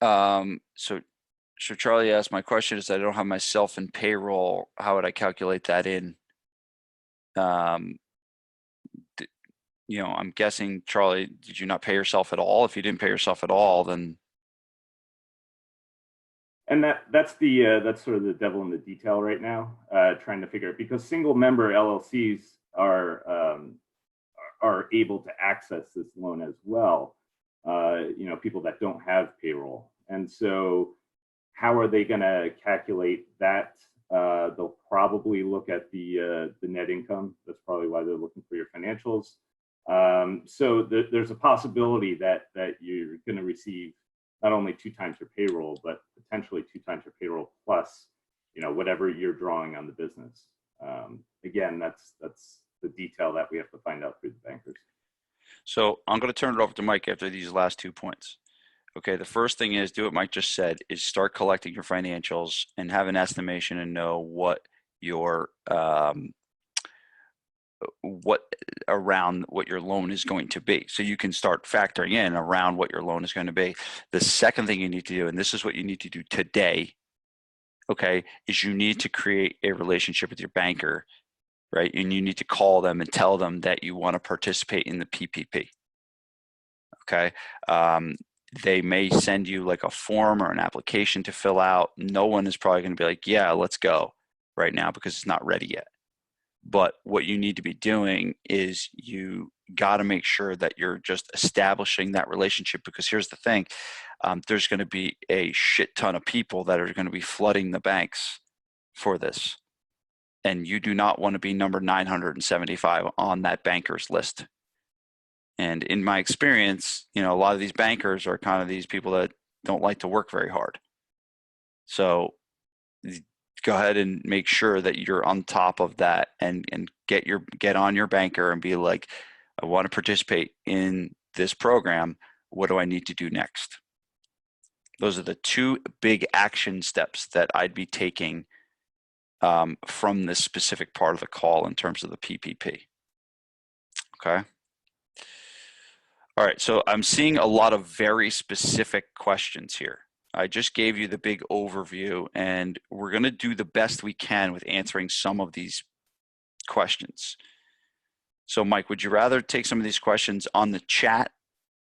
So Charlie asked, my question is, I don't have myself in payroll. How would I calculate that in? You know, I'm guessing, Charlie, did you not pay yourself at all? If you didn't pay yourself at all, then. And that's sort of the devil in the detail right now, trying to figure it, because single member LLCs are able to access this loan as well. You know, people that don't have payroll. And so how are they going to calculate that? They'll probably look at the net income. That's probably why they're looking for your financials. So there's a possibility that you're going to receive not only 2 times your payroll, but potentially 2 times your payroll plus, you know, whatever you're drawing on the business. Again, that's the detail that we have to find out through the bankers. So I'm going to turn it over to Mike after these last 2 points. Okay, the first thing is, do what Mike just said, is start collecting your financials and have an estimation and know what your around what your loan is going to be. So you can start factoring in around what your loan is going to be. The second thing you need to do, and this is what you need to do today, okay, is you need to create a relationship with your banker, right? And you need to call them and tell them that you want to participate in the PPP. Okay. They may send you like a form or an application to fill out. No one is probably going to be like, yeah, let's go right now, because it's not ready yet. But what you need to be doing is you got to make sure that you're just establishing that relationship, because here's the thing. There's going to be a shit ton of people that are going to be flooding the banks for this. And you do not want to be number 975 on that banker's list. And in my experience, you know, a lot of these bankers are kind of these people that don't like to work very hard. So go ahead and make sure that you're on top of that, and get on your banker and be like, I want to participate in this program. What do I need to do next? Those are the 2 big action steps that I'd be taking from this specific part of the call in terms of the PPP. Okay. All right, so I'm seeing a lot of very specific questions here. I just gave you the big overview, and we're going to do the best we can with answering some of these questions. So Mike, would you rather take some of these questions on the chat,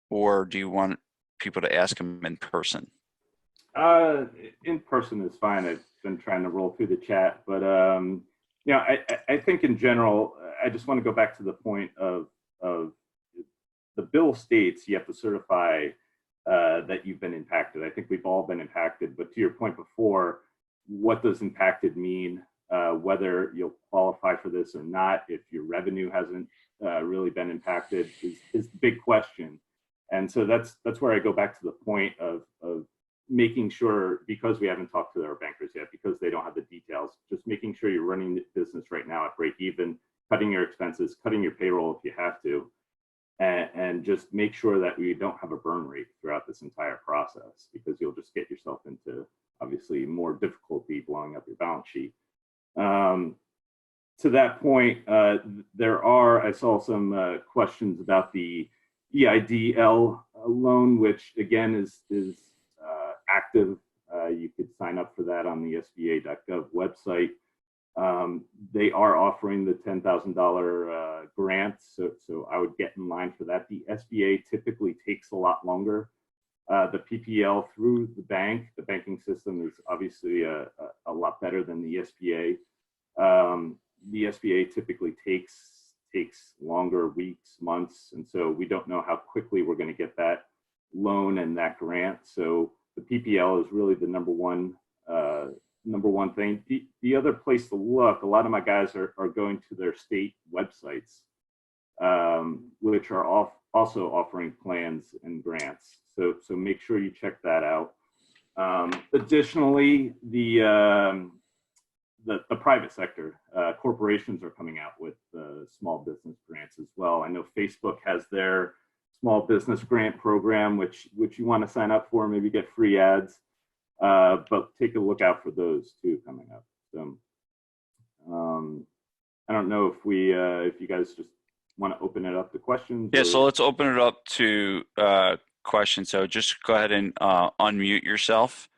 or do you want people to ask them in person? In person is fine. I've been trying to roll through the chat, but you know, I think in general, I just want to go back to the point of the bill states you have to certify that you've been impacted. I think we've all been impacted, but to your point before, what does impacted mean? Whether you'll qualify for this or not, if your revenue hasn't really been impacted is the big question. And so that's where I go back to the point of making sure, because we haven't talked to our bankers yet, because they don't have the details, just making sure you're running the business right now at break even, cutting your expenses, cutting your payroll if you have to, and just make sure that we don't have a burn rate throughout this entire process, because you'll just get yourself into obviously more difficulty blowing up your balance sheet. To that point, I saw some questions about the EIDL loan, which again is active. You could sign up for that on the SBA.gov website. They are offering the $10,000 grant, so I would get in line for that. The SBA typically takes a lot longer. The PPL through the banking system is obviously a lot better than the SBA. the SBA typically takes longer, weeks, months, and so we don't know how quickly we're going to get that loan and that grant. So the PPL is really the number one thing. The other place to look, a lot of my guys are going to their state websites, which are also offering plans and grants. So make sure you check that out. Additionally, the private sector, corporations are coming out with small business grants as well. I know Facebook has their small business grant program, which you want to sign up for, maybe get free ads, but take a look out for those too coming up. So I don't know if you guys just want to open it up to questions. Yeah, so let's open it up to questions. So just go ahead and unmute yourself,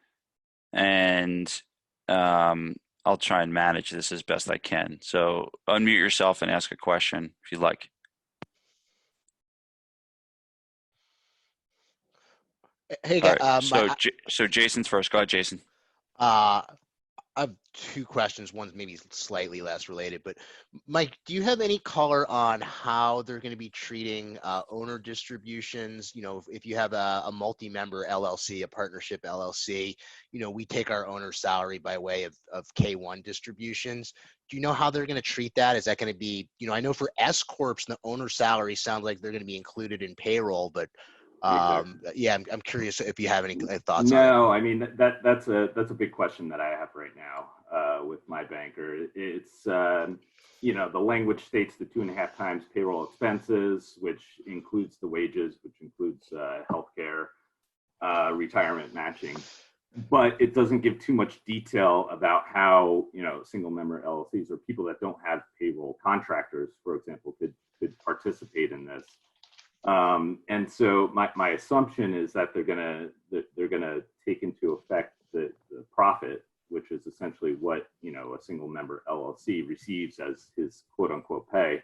and I'll try and manage this as best I can. So unmute yourself and ask a question if you'd like. Hey, All guys. right, so Jason's first. Go ahead, Jason. I have two questions. One's maybe slightly less related, but Mike, do you have any color on how they're going to be treating owner distributions? You know, if you have a multi-member LLC, a partnership LLC, you know, we take our owner's salary by way of K1 distributions. Do you know how they're going to treat that? Is that going to be, you know, I know for S Corps, the owner salary sounds like they're going to be included in payroll, but yeah, I'm curious if you have any thoughts on it. No, I mean, that's a big question that I have right now with my banker. It's, you know, the language states the 2.5 times payroll expenses, which includes the wages, which includes healthcare, retirement matching. But it doesn't give too much detail about how, you know, single member LLCs or people that don't have payroll contractors, for example, could participate in this. And so my assumption is that they're gonna take into effect the profit, which is essentially what, you know, a single member LLC receives as his quote unquote pay.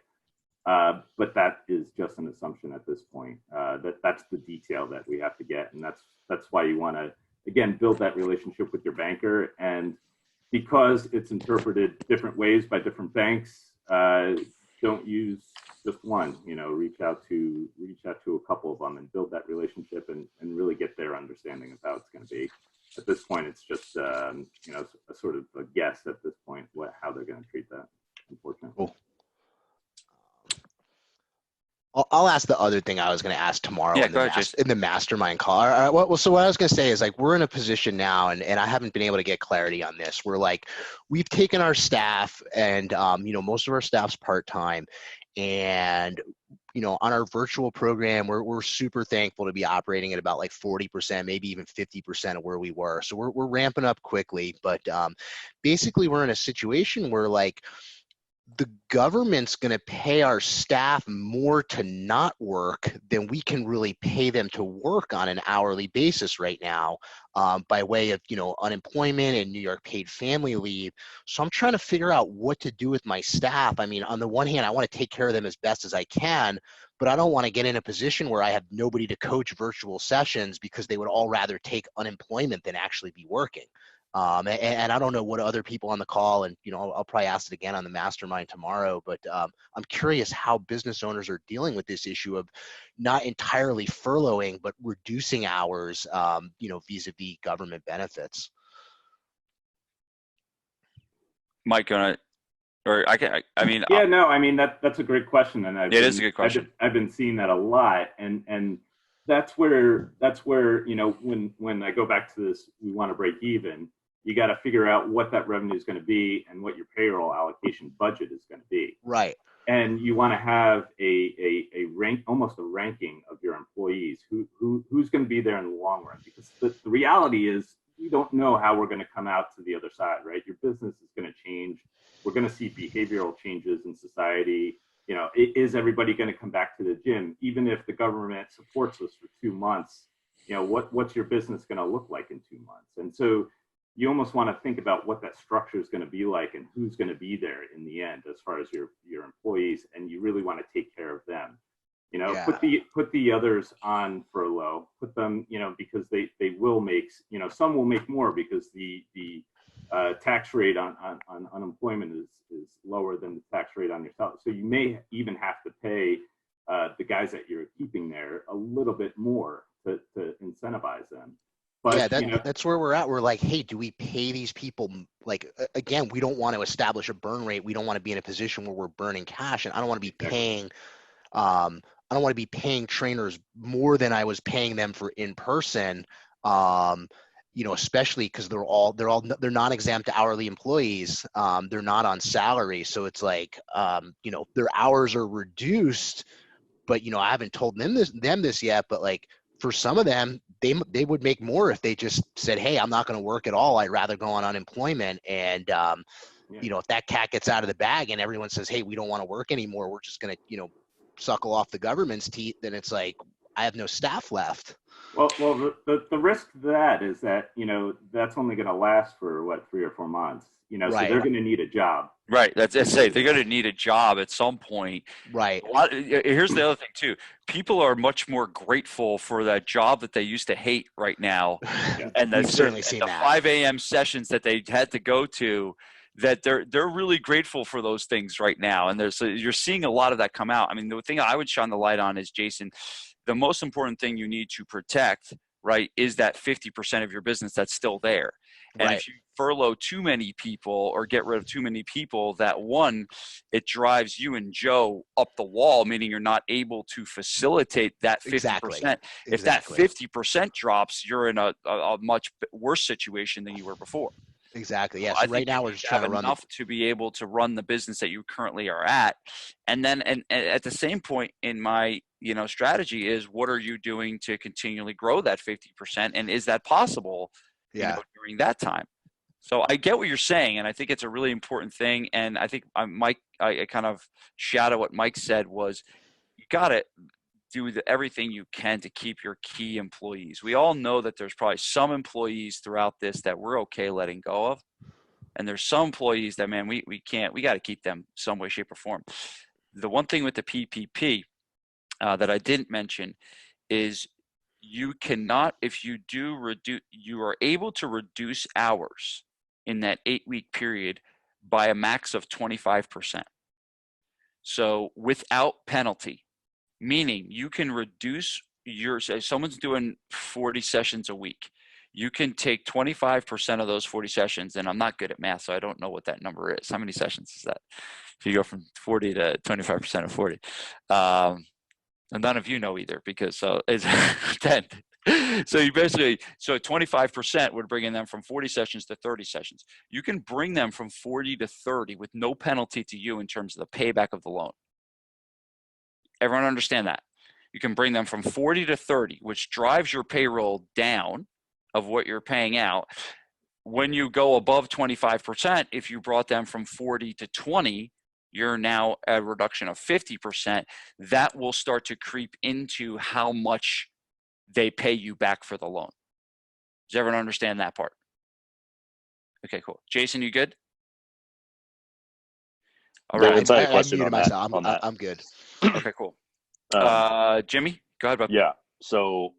But that is just an assumption at this point. That's the detail that we have to get, and that's why you want to, again, build that relationship with your banker. And because it's interpreted different ways by different banks, don't use just one, you know, reach out to a couple of them and build that relationship and really get their understanding of how it's going to be. At this point, it's just, you know, a sort of a guess at this point, how they're going to treat that, unfortunately. Cool. I'll ask the other thing I was going to ask tomorrow in the mastermind call. All right, well, so what I was going to say is, like, we're in a position now, and I haven't been able to get clarity on this. We're like, we've taken our staff, and you know, most of our staff's part-time, and you know, on our virtual program, we're super thankful to be operating at about like 40%, maybe even 50% of where we were. So we're ramping up quickly, but basically we're in a situation where, like, the government's going to pay our staff more to not work than we can really pay them to work on an hourly basis right now, by way of, you know, unemployment and New York paid family leave. So I'm trying to figure out what to do with my staff. I mean, on the one hand, I want to take care of them as best as I can, but I don't want to get in a position where I have nobody to coach virtual sessions because they would all rather take unemployment than actually be working. And I don't know what other people on the call, and, you know, I'll probably ask it again on the mastermind tomorrow, but I'm curious how business owners are dealing with this issue of not entirely furloughing, but reducing hours, you know, vis-a-vis government benefits. Mike, or I mean, yeah, no, I mean, that's a great question. And it is a good question. I've been seeing that a lot. And that's where, you know, when I go back to this, we want to break even. You got to figure out what that revenue is going to be and what your payroll allocation budget is going to be. Right. And you want to have a rank, almost a ranking of your employees, who's going to be there in the long run. Because the reality is, we don't know how we're going to come out to the other side, right? Your business is going to change. We're going to see behavioral changes in society. You know, is everybody going to come back to the gym? Even if the government supports us for 2 months, you know, what's your business going to look like in 2 months? And so you almost want to think about what that structure is going to be like and who's going to be there in the end as far as your employees, and you really want to take care of them. You know, yeah. put the others on furlough, put them, you know, because they will make, you know, some will make more because the tax rate on unemployment is lower than the tax rate on your salary. So you may even have to pay the guys that you're keeping there a little bit more to incentivize them. But yeah, that's where we're at. We're like, hey, do we pay these people? Like, again, we don't want to establish a burn rate. We don't want to be in a position where we're burning cash, and I don't want to be paying. I don't want to be paying trainers more than I was paying them for in person. Especially because they're non-exempt hourly employees. They're not on salary, so it's like, their hours are reduced. But I haven't told them this yet. But like, for some of them, they would make more if they just said, hey, I'm not going to work at all. I'd rather go on unemployment. And if that cat gets out of the bag and everyone says, hey, we don't want to work anymore, we're just going to suckle off the government's teeth, then it's like, I have no staff left. Well, the risk to that is that, that's only going to last for 3 or 4 months, Right. So they're going to need a job. Right. That's they're going to need a job at some point. Right. Here's the other thing too. People are much more grateful for that job that they used to hate right now. Yeah. And We've certainly seen the that. 5 a.m. sessions that they had to go to, that they're really grateful for those things right now. And you're seeing a lot of that come out. I mean, the thing I would shine the light on is, Jason, the most important thing you need to protect, right, is that 50% of your business that's still there. And Right. if you furlough too many people or get rid of too many people, it drives you and Joe up the wall, meaning you're not able to facilitate that 50%. Exactly. If that 50% drops, you're in a much worse situation than you were before. Exactly. Yeah. I So right think now you we're need just to trying have to run enough to be able to run the business that you currently are at. And then, and at the same point in my, strategy is, what are you doing to continually grow that 50%? And is that possible, during that time? So I get what you're saying, and I think it's a really important thing. And I think Mike, I kind of shadow what Mike said was, you got to do everything you can to keep your key employees. We all know that there's probably some employees throughout this that we're okay letting go of. And there's some employees that, man, we got to keep them some way, shape, or form. The one thing with the PPP that I didn't mention is, you cannot, if you do reduce, you are able to reduce hours in that 8-week period by a max of 25%. So without penalty, meaning you can reduce if someone's doing 40 sessions a week, you can take 25% of those 40 sessions, and I'm not good at math, so I don't know what that number is. How many sessions is that? If you go from 40 to 25% of 40. And none of you know either, because it's 10. So you basically, 25% would bring in them from 40 sessions to 30 sessions. You can bring them from 40 to 30 with no penalty to you in terms of the payback of the loan. Everyone understand that? You can bring them from 40 to 30, which drives your payroll down of what you're paying out. When you go above 25%, if you brought them from 40 to 20, you're now at a reduction of 50%. That will start to creep into how much they pay you back for the loan. Does everyone understand that part? Okay, cool. Jason, you good? All right. Let's have a question I on myself. that. I'm good. Okay, cool. Jimmy, go ahead, bud. Yeah. So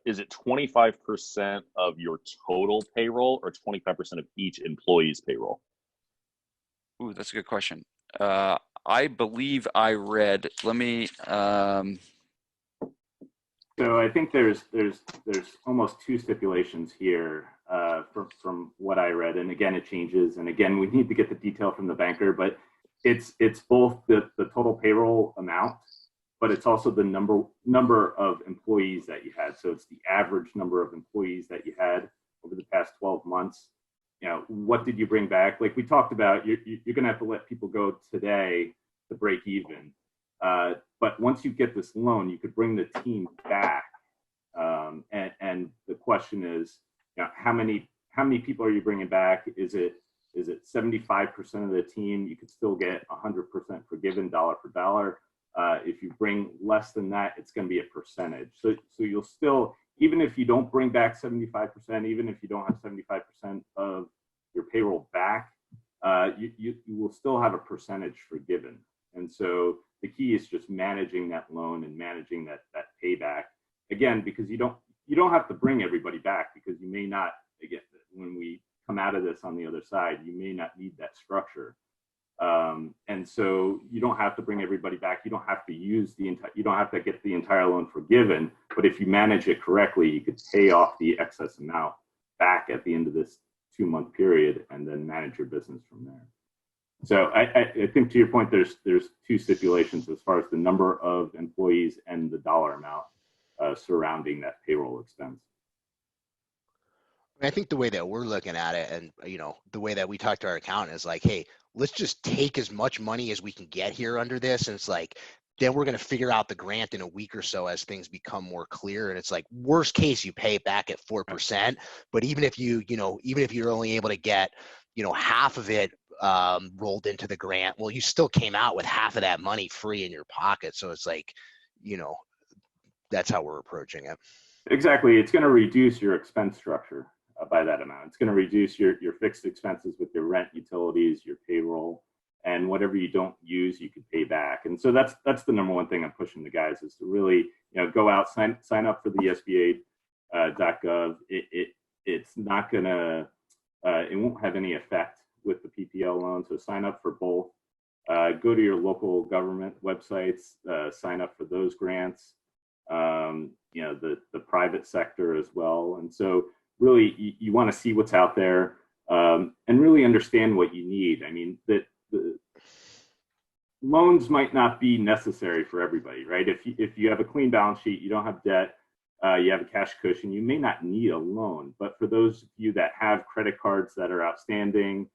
is it 25% of your total payroll or 25% of each employee's payroll? Ooh, that's a good question. I believe I read, let me, So I think there's almost 2 stipulations here from what I read, and again it changes, and again we need to get the detail from the banker, but it's both the total payroll amount, but it's also the number of employees that you had. So it's the average number of employees that you had over the past 12 months. What did you bring back? Like we talked about, you're going to have to let people go today to break even. But once you get this loan, you could bring the team back. And the question is, how many people are you bringing back? Is it 75% of the team? You could still get 100% forgiven dollar for dollar. If you bring less than that, it's going to be a percentage. So you'll still, even if you don't bring back 75%, even if you don't have 75% of your payroll back, you will still have a percentage forgiven. And so the key is just managing that loan and managing that payback. Again, because you don't have to bring everybody back, because you may not, again, when we come out of this on the other side, you may not need that structure. And so you don't have to bring everybody back. You don't have to use you don't have to get the entire loan forgiven, but if you manage it correctly, you could pay off the excess amount back at the end of this 2-month period and then manage your business from there. So I think to your point, there's two stipulations as far as the number of employees and the dollar amount surrounding that payroll expense. I think the way that we're looking at it, and the way that we talk to our accountant is like, hey, let's just take as much money as we can get here under this, and it's like, then we're going to figure out the grant in a week or so as things become more clear. And it's like, worst case, you pay it back at 4%. But even if even if you're only able to get half of it rolled into the grant, well, you still came out with half of that money free in your pocket. So it's like, that's how we're approaching it. Exactly. It's going to reduce your expense structure by that amount. It's going to reduce your fixed expenses with your rent, utilities, your payroll, and whatever you don't use, you could pay back. And so that's the number one thing I'm pushing the guys is to really, go out, sign up for the SBA.gov. It's not going to, it won't have any effect with the PPL loan. So sign up for both. Go to your local government websites, sign up for those grants. The private sector as well. And so really you want to see what's out there and really understand what you need. I mean, the loans might not be necessary for everybody, right? If you have a clean balance sheet, you don't have debt, you have a cash cushion, you may not need a loan. But for those of you that have credit cards that are outstanding,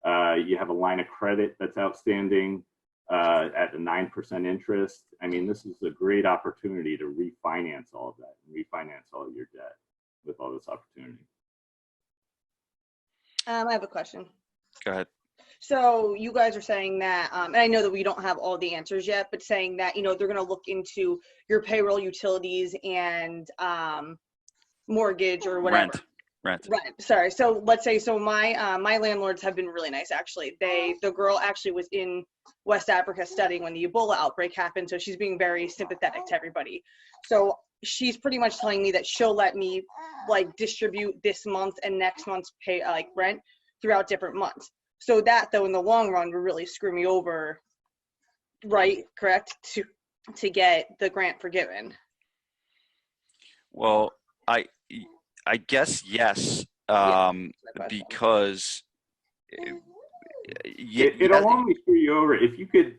you have a line of credit that's outstanding, at a 9% interest. I mean, this is a great opportunity to refinance all of that and refinance all of your debt with all this opportunity. I have a question. Go ahead. So you guys are saying that, and I know that we don't have all the answers yet, but saying that, they're going to look into your payroll, utilities, and mortgage or whatever. Rent. Sorry. So let's say, my landlords have been really nice, actually. The girl actually was in West Africa studying when the Ebola outbreak happened. So she's being very sympathetic to everybody. So she's pretty much telling me that she'll let me distribute this month and next month's pay, rent throughout different months. So that though, in the long run, would really screw me over, right? Correct? To get the grant forgiven. Well, I guess yes, because it'll only screw you over if you could.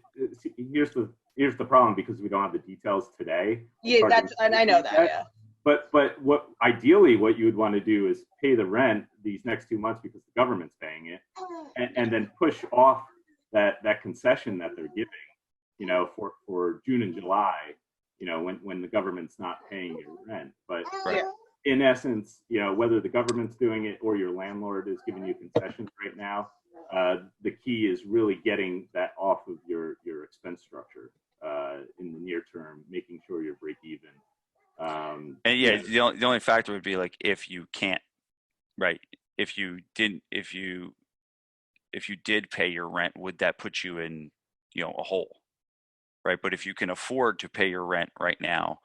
Here's the problem, because we don't have the details today. Yeah, and I know that. Yeah. But what ideally what you would want to do is pay the rent these next 2 months because the government's paying it, and then push off that concession that they're giving, for June and July, when the government's not paying your rent. But in essence, whether the government's doing it or your landlord is giving you concessions right now, the key is really getting that off of your expense structure in the near term, making sure you're break even. The only factor would be if you can't, right? If you did pay your rent, would that put you in, a hole, right? But if you can afford to pay your rent right now,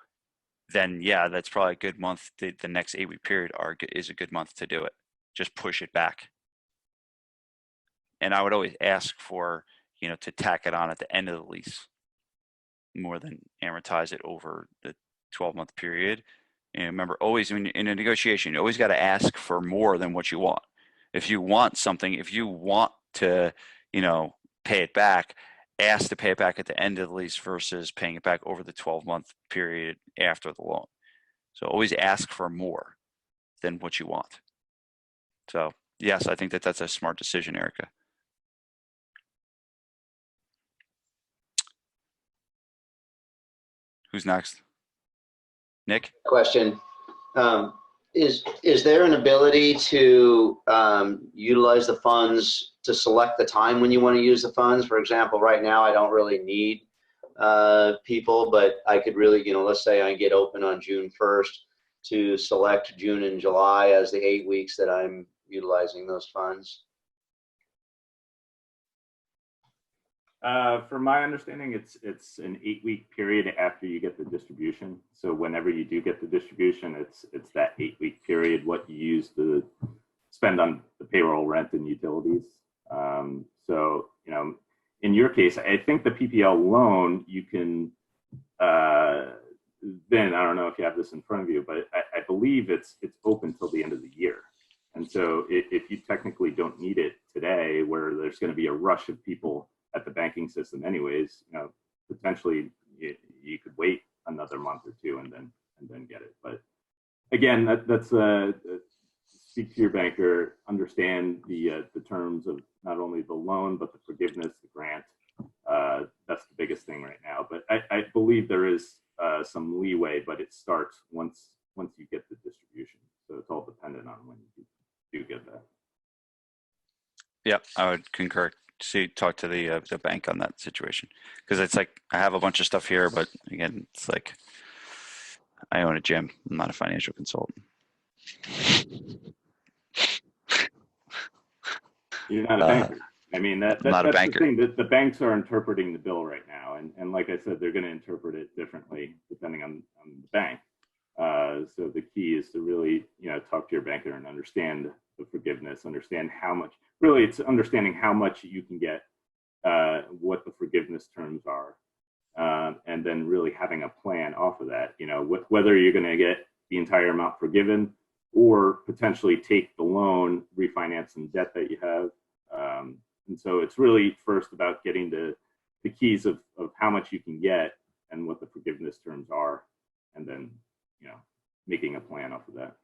then yeah, that's probably a good month. The next 8-week period is a good month to do it. Just push it back. And I would always ask for, to tack it on at the end of the lease more than amortize it over the 12-month period. And remember, always in a negotiation, you always got to ask for more than what you want. If you want something, if you want to, pay it back, ask to pay it back at the end of the lease versus paying it back over the 12-month period after the loan. So always ask for more than what you want. So yes, I think that's a smart decision, Erica. Who's next? Nick? Question. Is there an ability to utilize the funds to select the time when you want to use the funds? For example, right now I don't really need people, but I could really, let's say I get open on June 1st to select June and July as the 8 weeks that I'm utilizing those funds. From my understanding, it's an 8-week period after you get the distribution. So whenever you do get the distribution, it's that 8-week period. What you use to spend on the payroll, rent, and utilities. So, in your case, I think the PPL loan, you can, then I don't know if you have this in front of you, but I believe it's open till the end of the year. And so if you technically don't need it today, where there's going to be a rush of people at the banking system anyways, potentially you could wait another month or two and then get it. But again, that's speak to your banker, understand the terms of not only the loan, but the forgiveness, the grant. That's the biggest thing right now. But I believe there is some leeway, but it starts once you get the distribution. So it's all dependent on when you do get that. Yeah, I would concur. Talk to the bank on that situation, because it's like I have a bunch of stuff here, but again, it's like I own a gym. I'm not a financial consultant. You're not a banker. I mean, that's the thing. The banks are interpreting the bill right now, and like I said, they're going to interpret it differently depending on the bank. So the key is to really, talk to your banker and understand the forgiveness, understand how much. Really, it's understanding how much you can get, what the forgiveness terms are, and then really having a plan off of that. Whether you're going to get the entire amount forgiven or potentially take the loan, refinance some debt that you have. And so it's really first about getting the keys of how much you can get and what the forgiveness terms are, and then, making a plan off of that.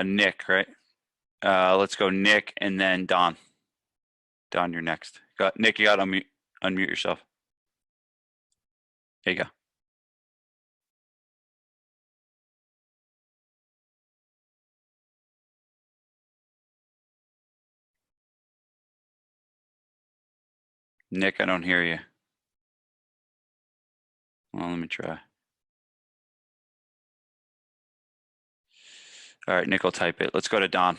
Nick, right? Let's go Nick and then Don. Don, you're next. Nick, you got to unmute yourself. There you go. Nick, I don't hear you. Well, let me try. All right, Nick will type it. Let's go to Don.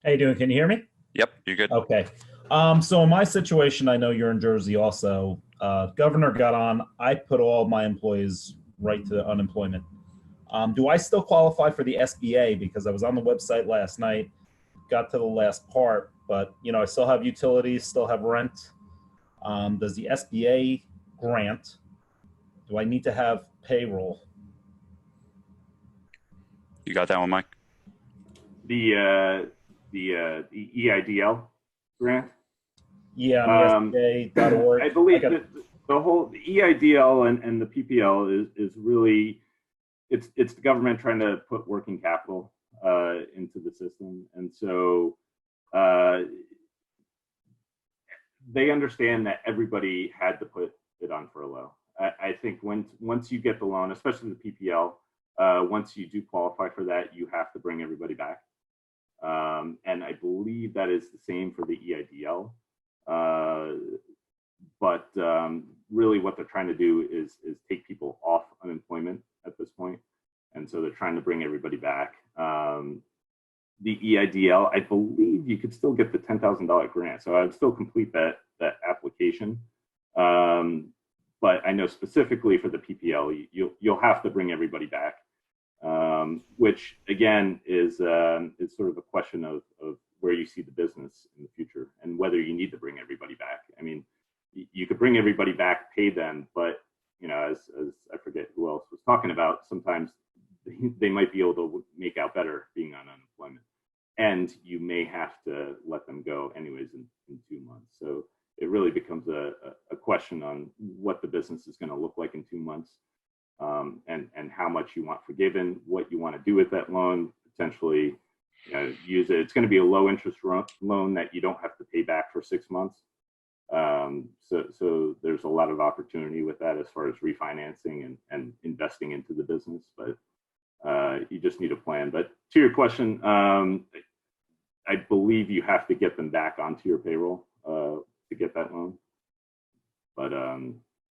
How you doing? Can you hear me? Yep, you're good. Okay. So in my situation, I know you're in Jersey also. Governor got on. I put all my employees right to unemployment. Do I still qualify for the SBA? Because I was on the website last night, got to the last part, but I still have utilities, still have rent. Does the SBA grant? Do I need to have payroll? You got that one, Mike? the EIDL grant. Yeah, on SBA.org. I believe that the whole EIDL and the PPL is really, it's the government trying to put working capital into the system. And so they understand that everybody had to put it on furlough. I think once you get the loan, especially the PPL, once you do qualify for that, you have to bring everybody back. And I believe that is the same for the EIDL. But really what they're trying to do is take people off unemployment at this point. And so they're trying to bring everybody back. The EIDL, I believe you could still get the $10,000 grant. So I'd still complete that application. But I know specifically for the PPL, you'll have to bring everybody back. Which again is sort of a question of where you see the business in the future and whether you need to bring everybody back. I mean, you could bring everybody back, pay them, but as I forget who else was talking about, sometimes they might be able to make out better being on unemployment, and you may have to let them go anyways in 2 months. So it really becomes a question on what the business is going to look like in 2 months. And how much you want forgiven, what you want to do with that loan, potentially use it. It's going to be a low interest loan that you don't have to pay back for 6 months. So there's a lot of opportunity with that as far as refinancing and investing into the business, but you just need a plan. But to your question, I believe you have to get them back onto your payroll to get that loan. But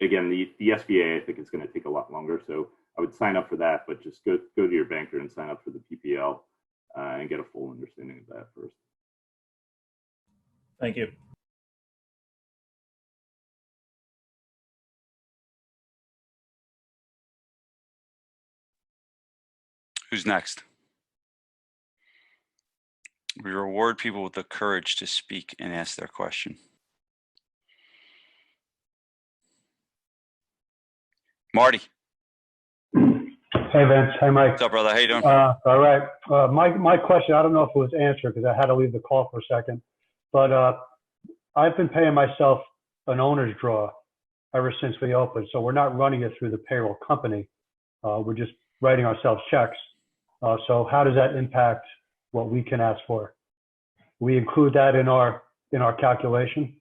again, the SBA, I think it's going to take a lot longer. So I would sign up for that, but just go to your banker and sign up for the PPL and get a full understanding of that first. Thank you. Who's next? We reward people with the courage to speak and ask their question. Marty. Hey, Vince. Hey, Mike. What's up, brother? How you doing? All right. My question, I don't know if it was answered because I had to leave the call for a second, but I've been paying myself an owner's draw ever since we opened. So we're not running it through the payroll company. We're just writing ourselves checks. So how does that impact what we can ask for? We include that in our calculation?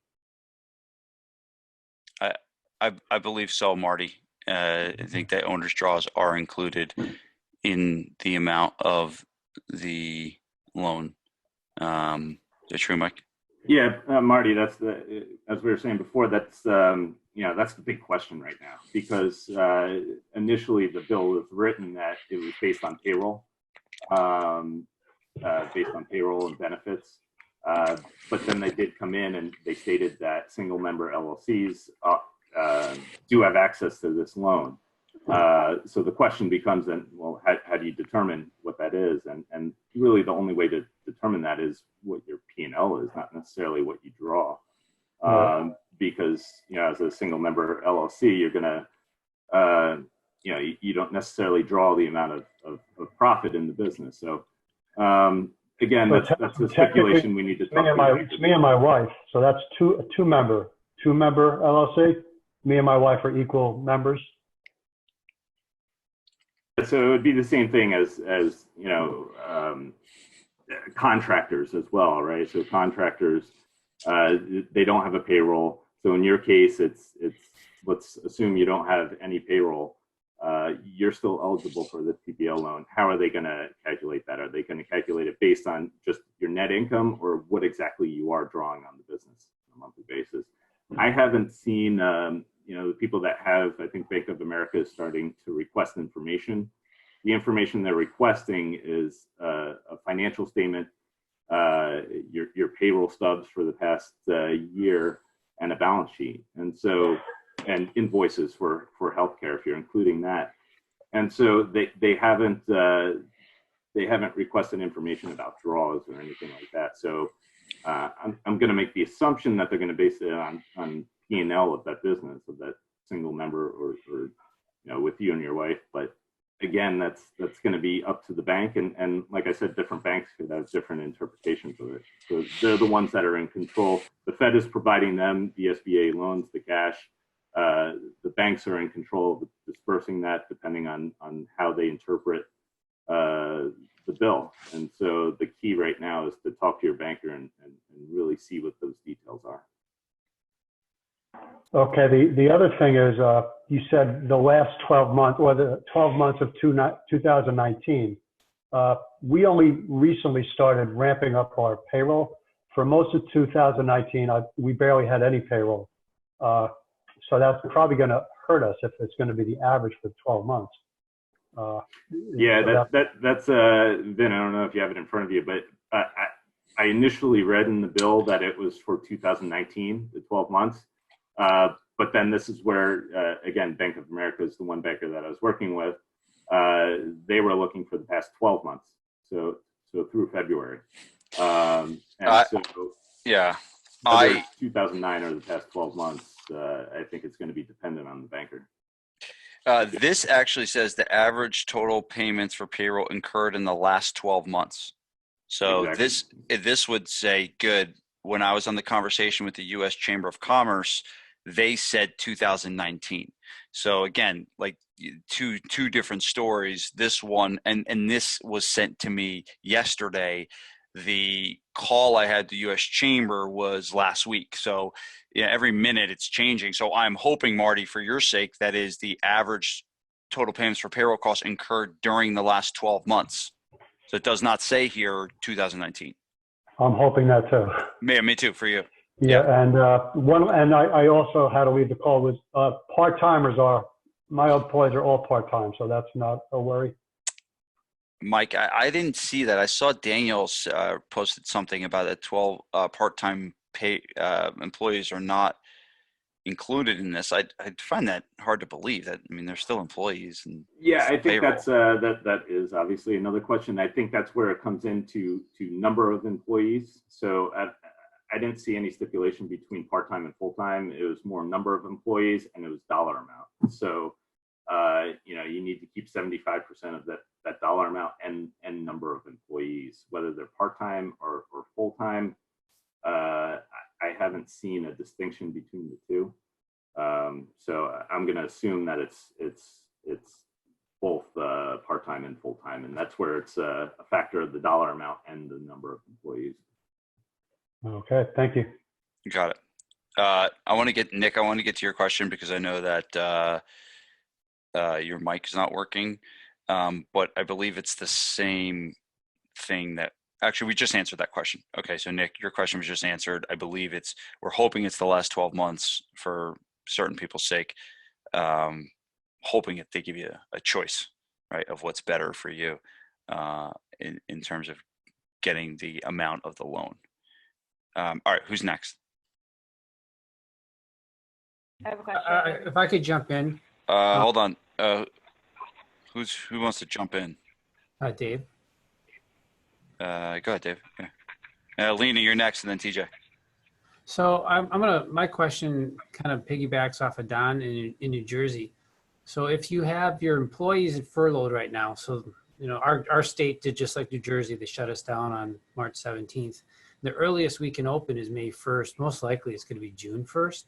I believe so, Marty. I think that owner's draws are included in the amount of the loan. Is that true, Mike? Yeah, Marty, that's as we were saying before, that's that's the big question right now, because initially the bill was written that it was based on payroll, and benefits. But then they did come in and they stated that single member LLCs do have access to this loan. So the question becomes then, well, how do you determine what that is? And really the only way to determine that is what your P&L is, not necessarily what you draw. Because, as a single member LLC, you're going to, you don't necessarily draw the amount of profit in the business. So again, that's the speculation we need to talk about. It's me and my wife. So that's two member LLC. Me and my wife are equal members. So it would be the same thing as contractors as well, right? So contractors, they don't have a payroll. So in your case, it's let's assume you don't have any payroll. You're still eligible for the PPL loan. How are they going to calculate that? Are they going to calculate it based on just your net income, or what exactly you are drawing on the business on a monthly basis? I haven't seen, the people that have, I think Bank of America is starting to request information. The information they're requesting is a financial statement, your payroll stubs for the past year, and a balance sheet. And so, and invoices for healthcare, if you're including that. And so they haven't requested information about draws or anything like that. So I'm going to make the assumption that they're going to base it on P&L of that business, of that single member, or with you and your wife. But again, that's going to be up to the bank, and like I said, different banks could have different interpretations of it. So they're the ones that are in control. The Fed is providing them the SBA loans, the cash. The banks are in control of dispersing that depending on how they interpret the bill. And so the key right now is to talk to your banker and really see what those details are. Okay. The other thing is, you said the last 12 months, or the 12 months of 2019, we only recently started ramping up our payroll. For most of 2019, we barely had any payroll. So that's probably going to hurt us if it's going to be the average for 12 months. Yeah, that's Vin, I don't know if you have it in front of you, but I initially read in the bill that it was for 2019, the 12 months. But then this is where, again, Bank of America is the one banker that I was working with. They were looking for the past 12 months, so through February. Yeah. 2009 or the past 12 months, I think it's going to be dependent on the banker. This actually says the average total payments for payroll incurred in the last 12 months. So exactly. This would say, good. When I was on the conversation with the U.S. Chamber of Commerce, they said 2019. So again, like two different stories. This one, and this was sent to me yesterday. The call I had to U.S. Chamber was last week. So every minute it's changing. So I'm hoping, Marty, for your sake, that is the average total payments for payroll costs incurred during the last 12 months. So it does not say here 2019. I'm hoping that too. Me too, for you. Yeah. And I also had to leave the call with part-timers my employees are all part-time, so that's not a worry. Mike, I didn't see that. I saw Daniel posted something about that 12 part-time pay employees are not included in this. I'd find that hard to believe. That, I mean, they're still employees. And Yeah, I think payroll. that's that is obviously another question. I think that's where it comes into number of employees. So I didn't see any stipulation between part-time and full-time. It was more number of employees, and it was dollar amount. So you need to keep 75% of that dollar amount and number of employees, whether they're part-time or full-time. I haven't seen a distinction between the two. So I'm going to assume that it's both part-time and full-time, and that's where it's a factor of the dollar amount and the number of employees. Okay, thank you. Got it. I want to get Nick. I want to get to your question because I know that your mic is not working, but I believe it's the same thing that actually we just answered that question. Okay, so Nick, your question was just answered. I believe we're hoping it's the last 12 months for certain people's sake, hoping that they give you a choice, right, of what's better for you in terms of getting the amount of the loan. All right, who's next? I have a question. If I could jump in. Hold on. Who wants to jump in? Dave. Go ahead, Dave. Yeah. Lena, you're next, and then TJ. So my question kind of piggybacks off of Don in New Jersey. So if you have your employees furloughed right now, so our state did just like New Jersey, they shut us down on March 17th. The earliest we can open is May 1st. Most likely it's going to be June 1st.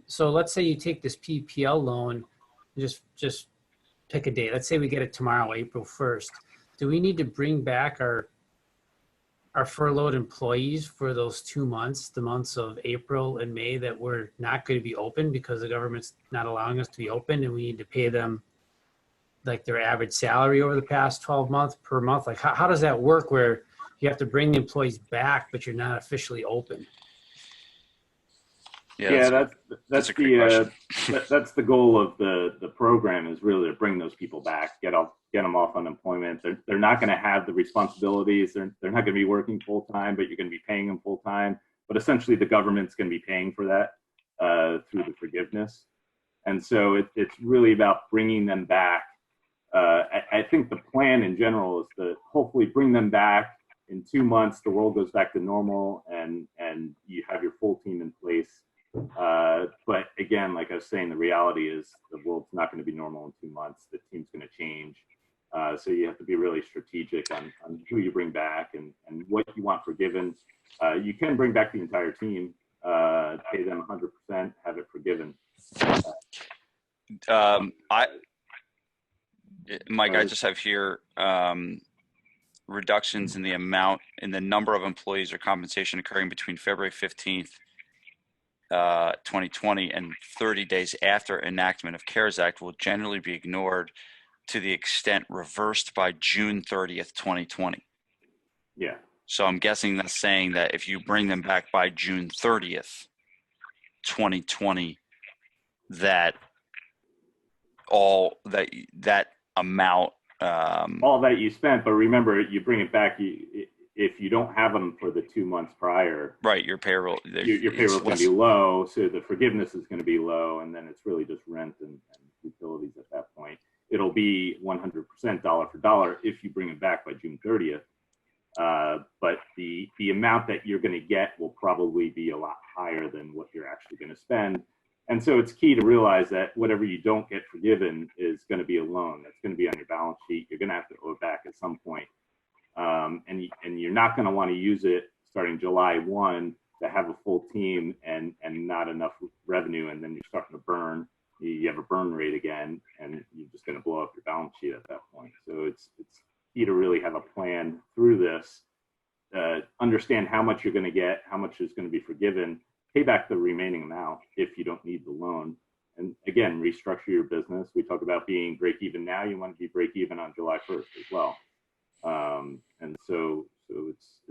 So let's say you take this PPL loan, just pick a date. Let's say we get it tomorrow, April 1st. Do we need to bring back our furloughed employees for those 2 months, the months of April and May that we're not going to be open because the government's not allowing us to be open, and we need to pay them like their average salary over the past 12 months per month? Like how does that work where you have to bring the employees back, but you're not officially open? Yeah, that's the goal of the program, is really to bring those people back, get them off unemployment. They're not going to have the responsibilities. They're not going to be working full time, but you're going to be paying them full time. But essentially, the government's going to be paying for that through the forgiveness. And so it's really about bringing them back. I think the plan in general is to hopefully bring them back in 2 months. The world goes back to normal, and you have your full team in place. But again, like I was saying, the reality is the world's not going to be normal in 2 months. The team's going to change. So you have to be really strategic on who you bring back and what you want forgiven. You can bring back the entire team, pay them 100%, have it forgiven. Mike, I just have here reductions in the number of employees or compensation occurring between February 15th, 2020 and 30 days after enactment of CARES Act will generally be ignored to the extent reversed by June 30th, 2020. Yeah. So I'm guessing that's saying that if you bring them back by June 30th, 2020, that all that amount, all that you spent, but remember, you bring it back, if you don't have them for the 2 months prior, right, your payroll is going to be low, so the forgiveness is going to be low, and then it's really just rent and utilities at that point. It'll be 100% dollar for dollar if you bring it back by June 30th. But the amount that you're going to get will probably be a lot higher than what you're actually going to spend. And so it's key to realize that whatever you don't get forgiven is going to be a loan that's going to be on your balance sheet. You're going to have to owe it back at some point. And you're not going to want to use it starting July 1 to have a full team and not enough revenue, and then you're starting to burn. You have a burn rate again, and you're just going to blow up your balance sheet at that point. So it's key to really have a plan through this, understand how much you're going to get, how much is going to be forgiven, pay back the remaining amount if you don't need the loan. And again, restructure your business. We talk about being break even now. You want to be break even on July 1st as well. And so it's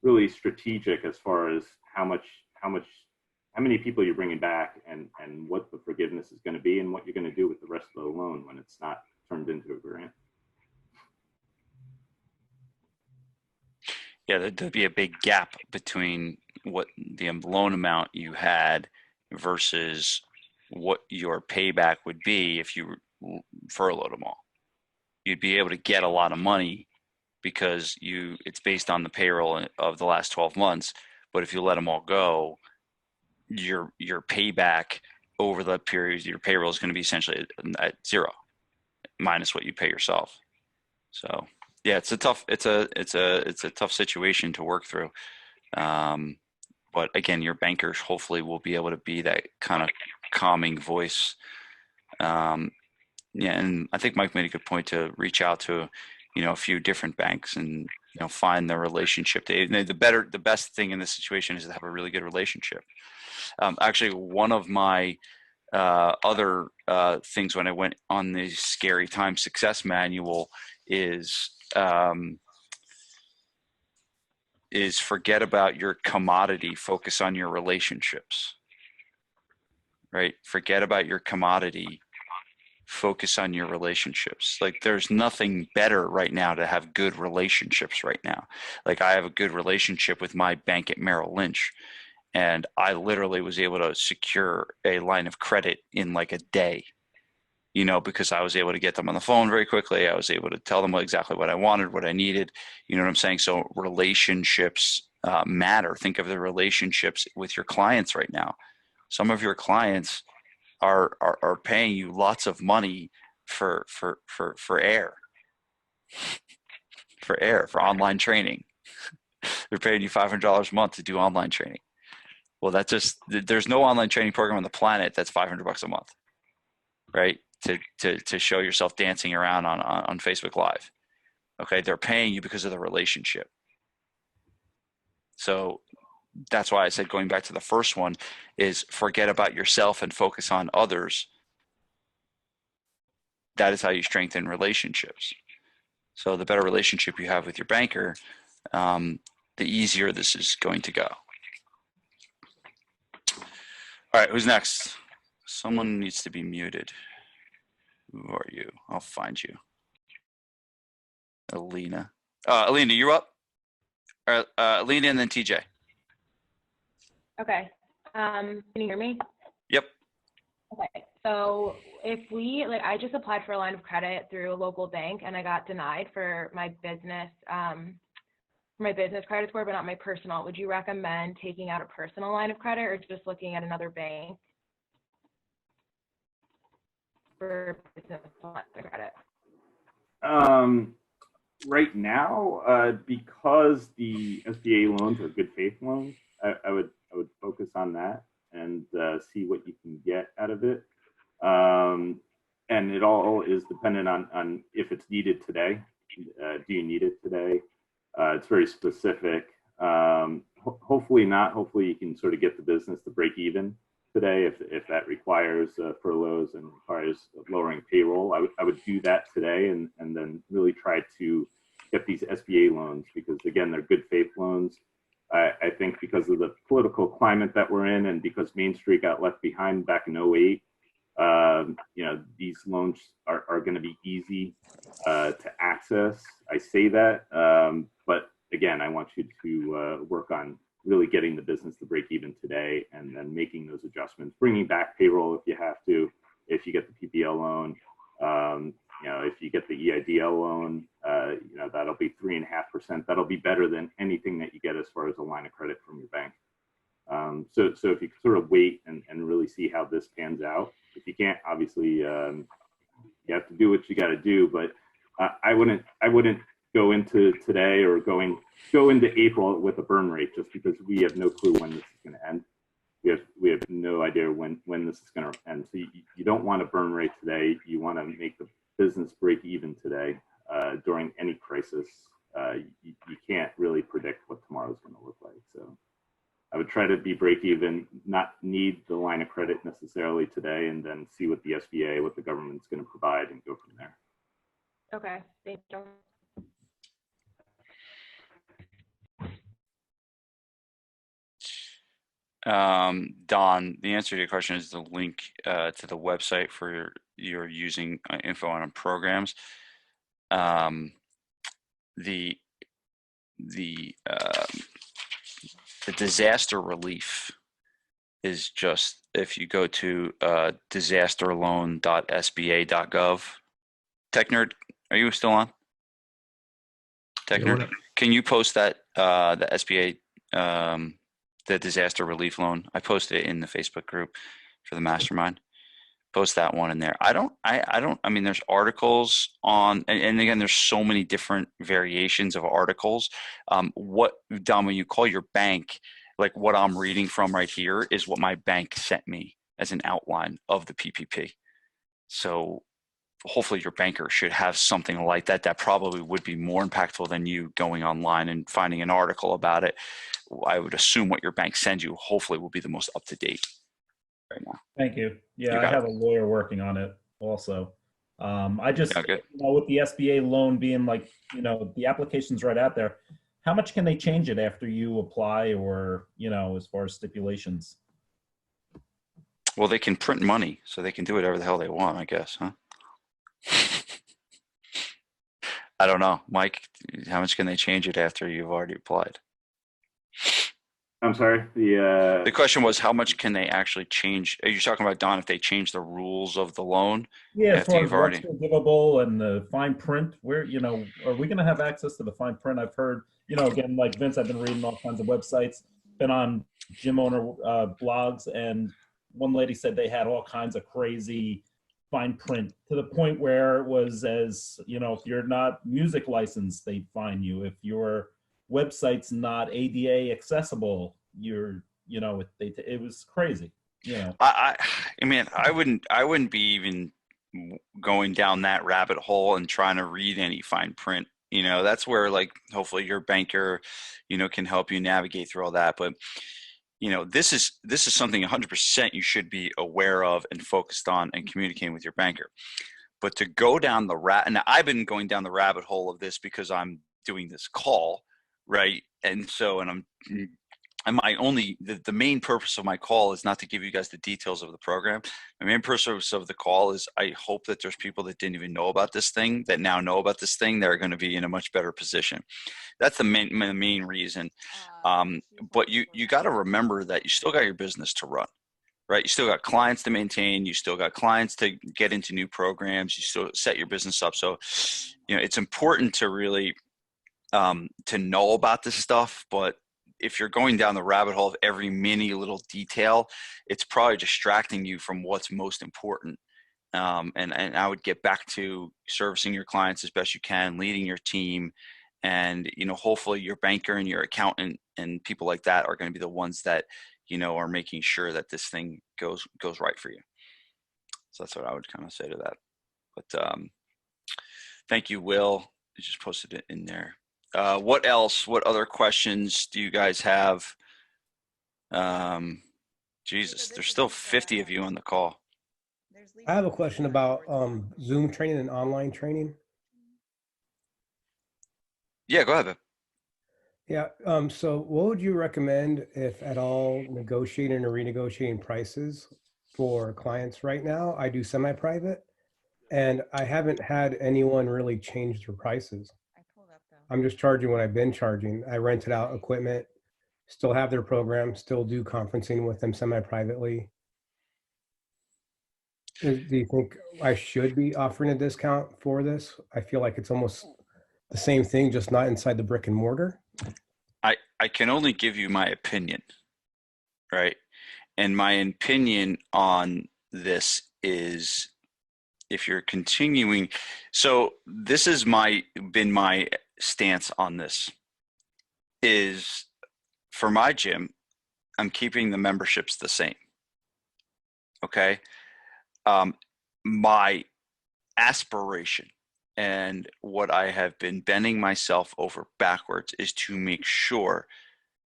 really strategic as far as how many people you're bringing back and what the forgiveness is going to be and what you're going to do with the rest of the loan when it's not turned into a grant. Yeah, there'd be a big gap between what the loan amount you had versus what your payback would be if you furloughed them all. You'd be able to get a lot of money because it's based on the payroll of the last 12 months. But if you let them all go, your payback over the period, your payroll is going to be essentially at zero, minus what you pay yourself. So yeah, it's a tough situation to work through. But again, your bankers hopefully will be able to be that kind of calming voice. Yeah, and I think Mike made a good point to reach out to, a few different banks and find the relationship. The best thing in this situation is to have a really good relationship. Actually, one of my other things when I went on the Scary Time Success Manual is forget about your commodity, focus on your relationships. Right? Forget about your commodity, focus on your relationships. Like, there's nothing better right now to have good relationships right now. Like, I have a good relationship with my bank at Merrill Lynch, and I literally was able to secure a line of credit in like a day, because I was able to get them on the phone very quickly. I was able to tell them exactly what I wanted, what I needed. You know what I'm saying? So relationships matter. Think of the relationships with your clients right now. Some of your clients are paying you lots of money for air, for online training. They're paying you $500 a month to do online training. Well, there's no online training program on the planet that's $500 a month, right? To show yourself dancing around on Facebook Live. Okay, they're paying you because of the relationship. So that's why I said, going back to the first one, is forget about yourself and focus on others. That is how you strengthen relationships. So the better relationship you have with your banker, the easier this is going to go. All right, who's next? Someone needs to be muted. Who are you? I'll find you. Alina. Alina, you up? Alina and then TJ. Okay. Can you hear me? Yep. Okay. So if I just applied for a line of credit through a local bank and I got denied for my business credit score, but not my personal. Would you recommend taking out a personal line of credit or just looking at another bank for business credit? Right now, because the SBA loans are good faith loans, I would focus on that and see what you can get out of it. And it all is dependent on if it's needed today. Do you need it today? It's very specific. Hopefully not. Hopefully you can sort of get the business to break even today if that requires furloughs and requires lowering payroll. I would do that today and then really try to get these SBA loans, because again, they're good faith loans. I think because of the political climate that we're in and because Main Street got left behind back in 2008, these loans are going to be easy to access. I say that, but again, I want you to work on really getting the business to break even today and then making those adjustments, bringing back payroll if you have to, if you get the PPL loan, if you get the EIDL loan, that'll be 3.5%. That'll be better than anything that you get as far as a line of credit from your bank. So if you sort of wait and really see how this pans out, if you can't, obviously you have to do what you got to do. But I wouldn't go into today or go into April with a burn rate, just because we have no clue when this is going to end. We have no idea when this is going to end. So you don't want to burn rate today. You want to make the business break even today. During any crisis, you can't really predict what tomorrow's going to look like. So I would try to be break even, not need the line of credit necessarily today, and then see what the SBA, what the government's going to provide, and go from there. Okay, thank you. Don, the answer to your question is the link to the website for your using info on programs. The disaster relief is just, if you go to disasterloan.sba.gov. Tech Nerd, are you still on? Tech Nerd, can you post that, the SBA, the disaster relief loan? I posted it in the Facebook group for the mastermind. Post that one in there. I mean, there's articles on, and again, there's so many different variations of articles. Don, when you call your bank, like what I'm reading from right here is what my bank sent me as an outline of the PPP. So hopefully your banker should have something like that. That probably would be more impactful than you going online and finding an article about it. I would assume what your bank sends you hopefully will be the most up to date right now. Thank you. Yeah, I have a lawyer working on it also. I just, with the SBA loan being like, the application's right out there, how much can they change it after you apply, or, as far as stipulations? Well, they can print money, so they can do whatever the hell they want, I guess, huh? I don't know. Mike, how much can they change it after you've already applied? I'm sorry. The question was, how much can they actually change? Are you talking about, Don, if they change the rules of the loan? Yeah, as far as what's forgivable and the fine print, where, are we going to have access to the fine print? I've heard, again, like Vince, I've been reading all kinds of websites, been on gym owner blogs, and one lady said they had all kinds of crazy fine print, to the point where it was, as if you're not music licensed, they fine you. If your website's not ADA accessible, you're, it was crazy. I mean, I wouldn't be even going down that rabbit hole and trying to read any fine print. That's where, like, hopefully your banker, can help you navigate through all that. But this is something 100% you should be aware of and focused on and communicating with your banker. But to go down and I've been going down the rabbit hole of this because I'm doing this call, right? And so, the main purpose of my call is not to give you guys the details of the program. The main purpose of the call is I hope that there's people that didn't even know about this thing that now know about this thing. They're going to be in a much better position. That's the main reason. But you got to remember that you still got your business to run, right? You still got clients to maintain. You still got clients to get into new programs. You still set your business up. So, it's important to really to know about this stuff. But if you're going down the rabbit hole of every mini little detail, it's probably distracting you from what's most important. And I would get back to servicing your clients as best you can, leading your team, and hopefully your banker and your accountant and people like that are going to be the ones that are making sure that this thing goes right for you. So that's what I would kind of say to that. But thank you, Will. You just posted it in there. What else? What other questions do you guys have? Jesus, there's still 50 of you on the call. I have a question about Zoom training and online training. Yeah, go ahead. Yeah. So what would you recommend, if at all, negotiating or renegotiating prices for clients right now? I do semi-private, and I haven't had anyone really change their prices. I'm just charging what I've been charging. I rented out equipment, still have their program, still do conferencing with them semi-privately. Do you think I should be offering a discount for this? I feel like it's almost the same thing, just not inside the brick and mortar. I can only give you my opinion, right? And my opinion on this is, if you're continuing, so this has been my stance on this, is for my gym, I'm keeping the memberships the same. Okay. My aspiration and what I have been bending myself over backwards is to make sure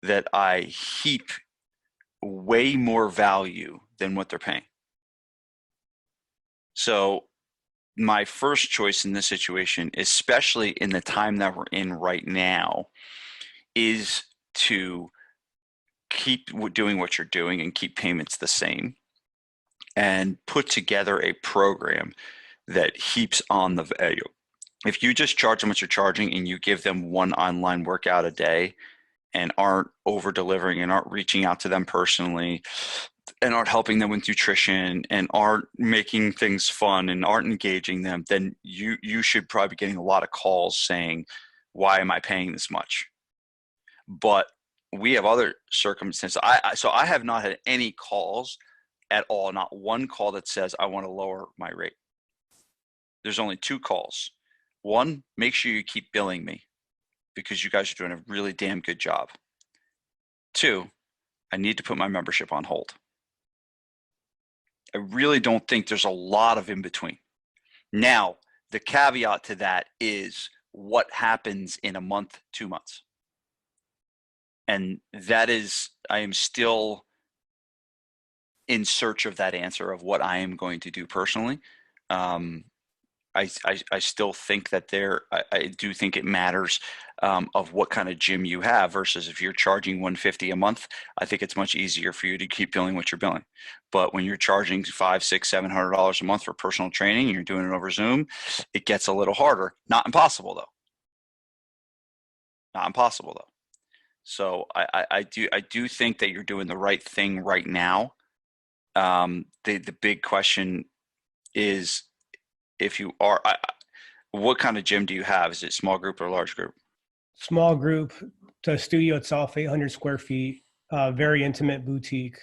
that I heap way more value than what they're paying. So my first choice in this situation, especially in the time that we're in right now, is to keep doing what you're doing and keep payments the same, and put together a program that heaps on the value. If you just charge them what you're charging and you give them one online workout a day and aren't over delivering and aren't reaching out to them personally and aren't helping them with nutrition and aren't making things fun and aren't engaging them, then you should probably be getting a lot of calls saying, why am I paying this much? But we have other circumstances. So I have not had any calls at all, not one call that says I want to lower my rate. There's only 2 calls. One, make sure you keep billing me because you guys are doing a really damn good job. 2, I need to put my membership on hold. I really don't think there's a lot of in between. Now, the caveat to that is what happens in a month, 2 months. And that is, I am still in search of that answer of what I am going to do personally. I still think that I do think it matters of what kind of gym you have versus if you're charging $150 a month. I think it's much easier for you to keep billing what you're billing. But when you're charging $500, $600, $700 a month for personal training and you're doing it over Zoom, it gets a little harder. Not impossible though. Not impossible though. So I do think that you're doing the right thing right now. The big question is, if you are, what kind of gym do you have? Is it small group or large group? Small group. The studio itself, 800 square feet, very intimate boutique.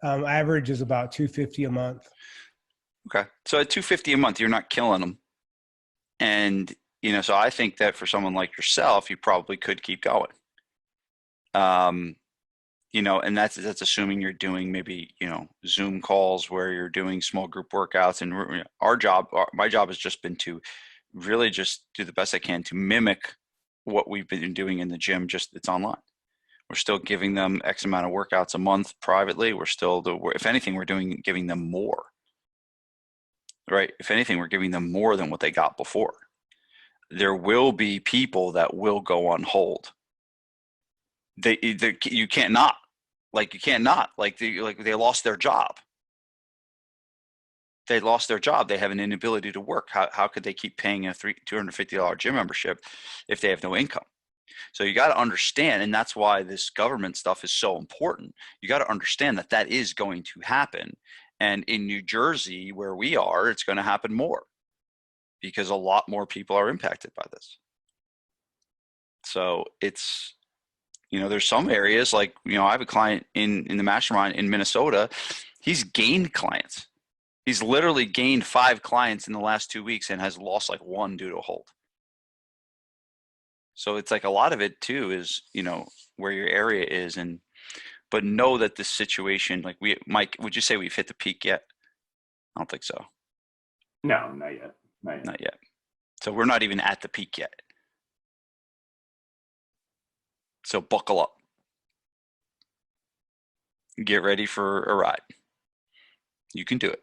Average is about $250 a month. Okay. So at $250 a month, you're not killing them. And, so I think that for someone like yourself, you probably could keep going. And that's assuming you're doing maybe, Zoom calls where you're doing small group workouts. And my job has just been to really just do the best I can to mimic what we've been doing in the gym, just it's online. We're still giving them X amount of workouts a month privately. We're still, if anything, we're giving them more, right? If anything, we're giving them more than what they got before. There will be people that will go on hold. You can't not. They lost their job. They lost their job. They have an inability to work. How could they keep paying a $250 gym membership if they have no income? So you got to understand, and that's why this government stuff is so important. You got to understand that is going to happen. And in New Jersey, where we are, it's going to happen more because a lot more people are impacted by this. So it's, there's some areas like, I have a client in the mastermind in Minnesota. He's gained clients. He's literally gained 5 clients in the last 2 weeks and has lost like 1 due to a hold. So it's like a lot of it too is, where your area is. But know that this situation, like Mike, would you say we've hit the peak yet? I don't think so. No, not yet. Not yet. So we're not even at the peak yet. So buckle up. Get ready for a ride. You can do it.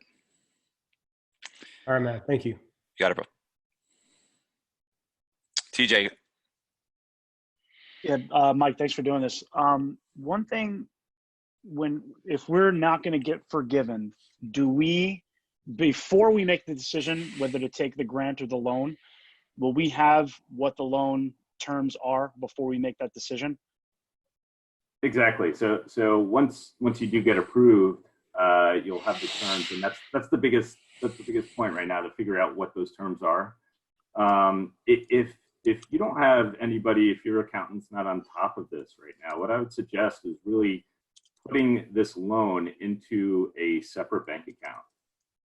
All right, man. Thank you. You got it, bro. TJ. Yeah, Mike, thanks for doing this. One thing, if we're not going to get forgiven, do we, before we make the decision whether to take the grant or the loan, will we have what the loan terms are before we make that decision? Exactly. So once you do get approved, you'll have the terms, and that's the biggest point right now, to figure out what those terms are. If you don't have anybody, if your accountant's not on top of this right now, what I would suggest is really putting this loan into a separate bank account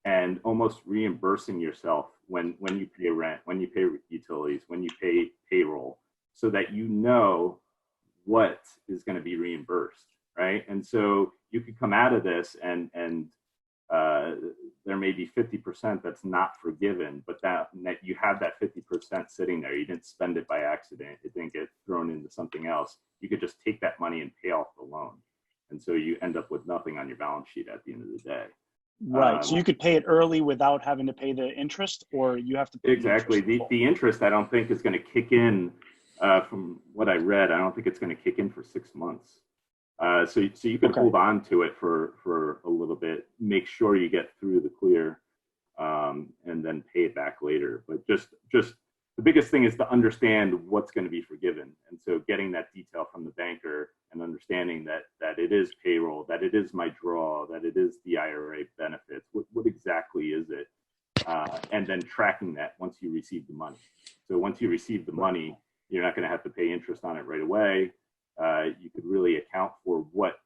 and almost reimbursing yourself when you pay rent, when you pay utilities, when you pay payroll, so that you know what is going to be reimbursed, right? And so you could come out of this and there may be 50% that's not forgiven, but that you have that 50% sitting there. You didn't spend it by accident. It didn't get thrown into something else. You could just take that money and pay off the loan. And so you end up with nothing on your balance sheet at the end of the day. Right. So you could pay it early without having to pay the interest, or you have to pay exactly. The interest, I don't think, is going to kick in. From what I read, I don't think it's going to kick in for 6 months. So you could hold on to it for a little bit, make sure you get through the clear, and then pay it back later. But just the biggest thing is to understand what's going to be forgiven. And so getting that detail from the banker and and understanding that it is payroll, that it is my draw, that it is the IRA benefits. What exactly is it? And then tracking that once you receive the money. So once you receive the money, you're not going to have to pay interest on it right away. You could really account for what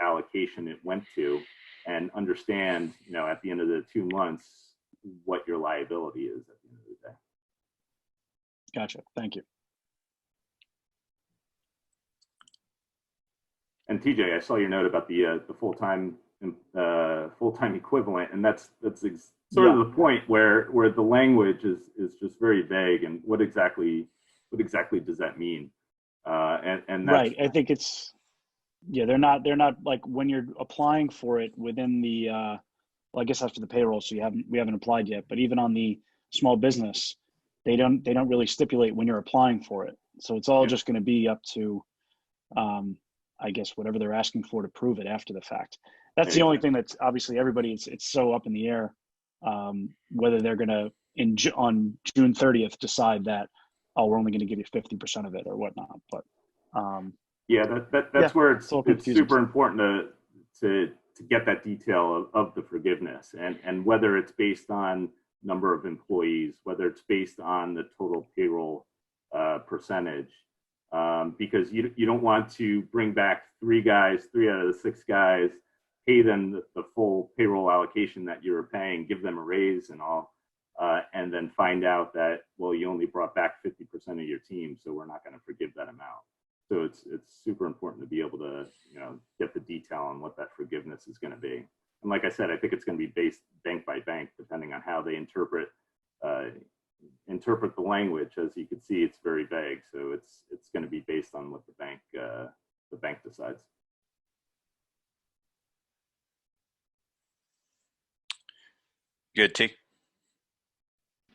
allocation it went to, and understand, at the end of the 2 months, what your liability is at the end of the day. Gotcha. Thank you. And TJ, I saw your note about the full-time equivalent, and that's sort of the point where the language is just very vague, and what exactly does that mean? And that's, right. I think it's they're not like when you're applying for it within the well, I guess after the payroll, so we haven't applied yet, but even on the small business, they don't really stipulate when you're applying for it. So it's all just going to be up to I guess whatever they're asking for to prove it after the fact. That's the only thing that's obviously everybody, it's so up in the air whether they're going to on June 30th decide that, oh, we're only going to give you 50% of it or whatnot. But that's where it's super important to get that detail of the forgiveness, and whether it's based on number of employees, whether it's based on the total payroll percentage. Because you don't want to bring back 3 out of the 6 guys, pay them the full payroll allocation that you were paying, give them a raise and all, and then find out that, well, you only brought back 50% of your team, so we're not going to forgive that amount. So it's super important to be able to get the detail on what that forgiveness is going to be. And like I said, I think it's going to be based bank by bank, depending on how they interpret the language. As you can see, it's very vague, so it's going to be based on what the bank decides. Good, T?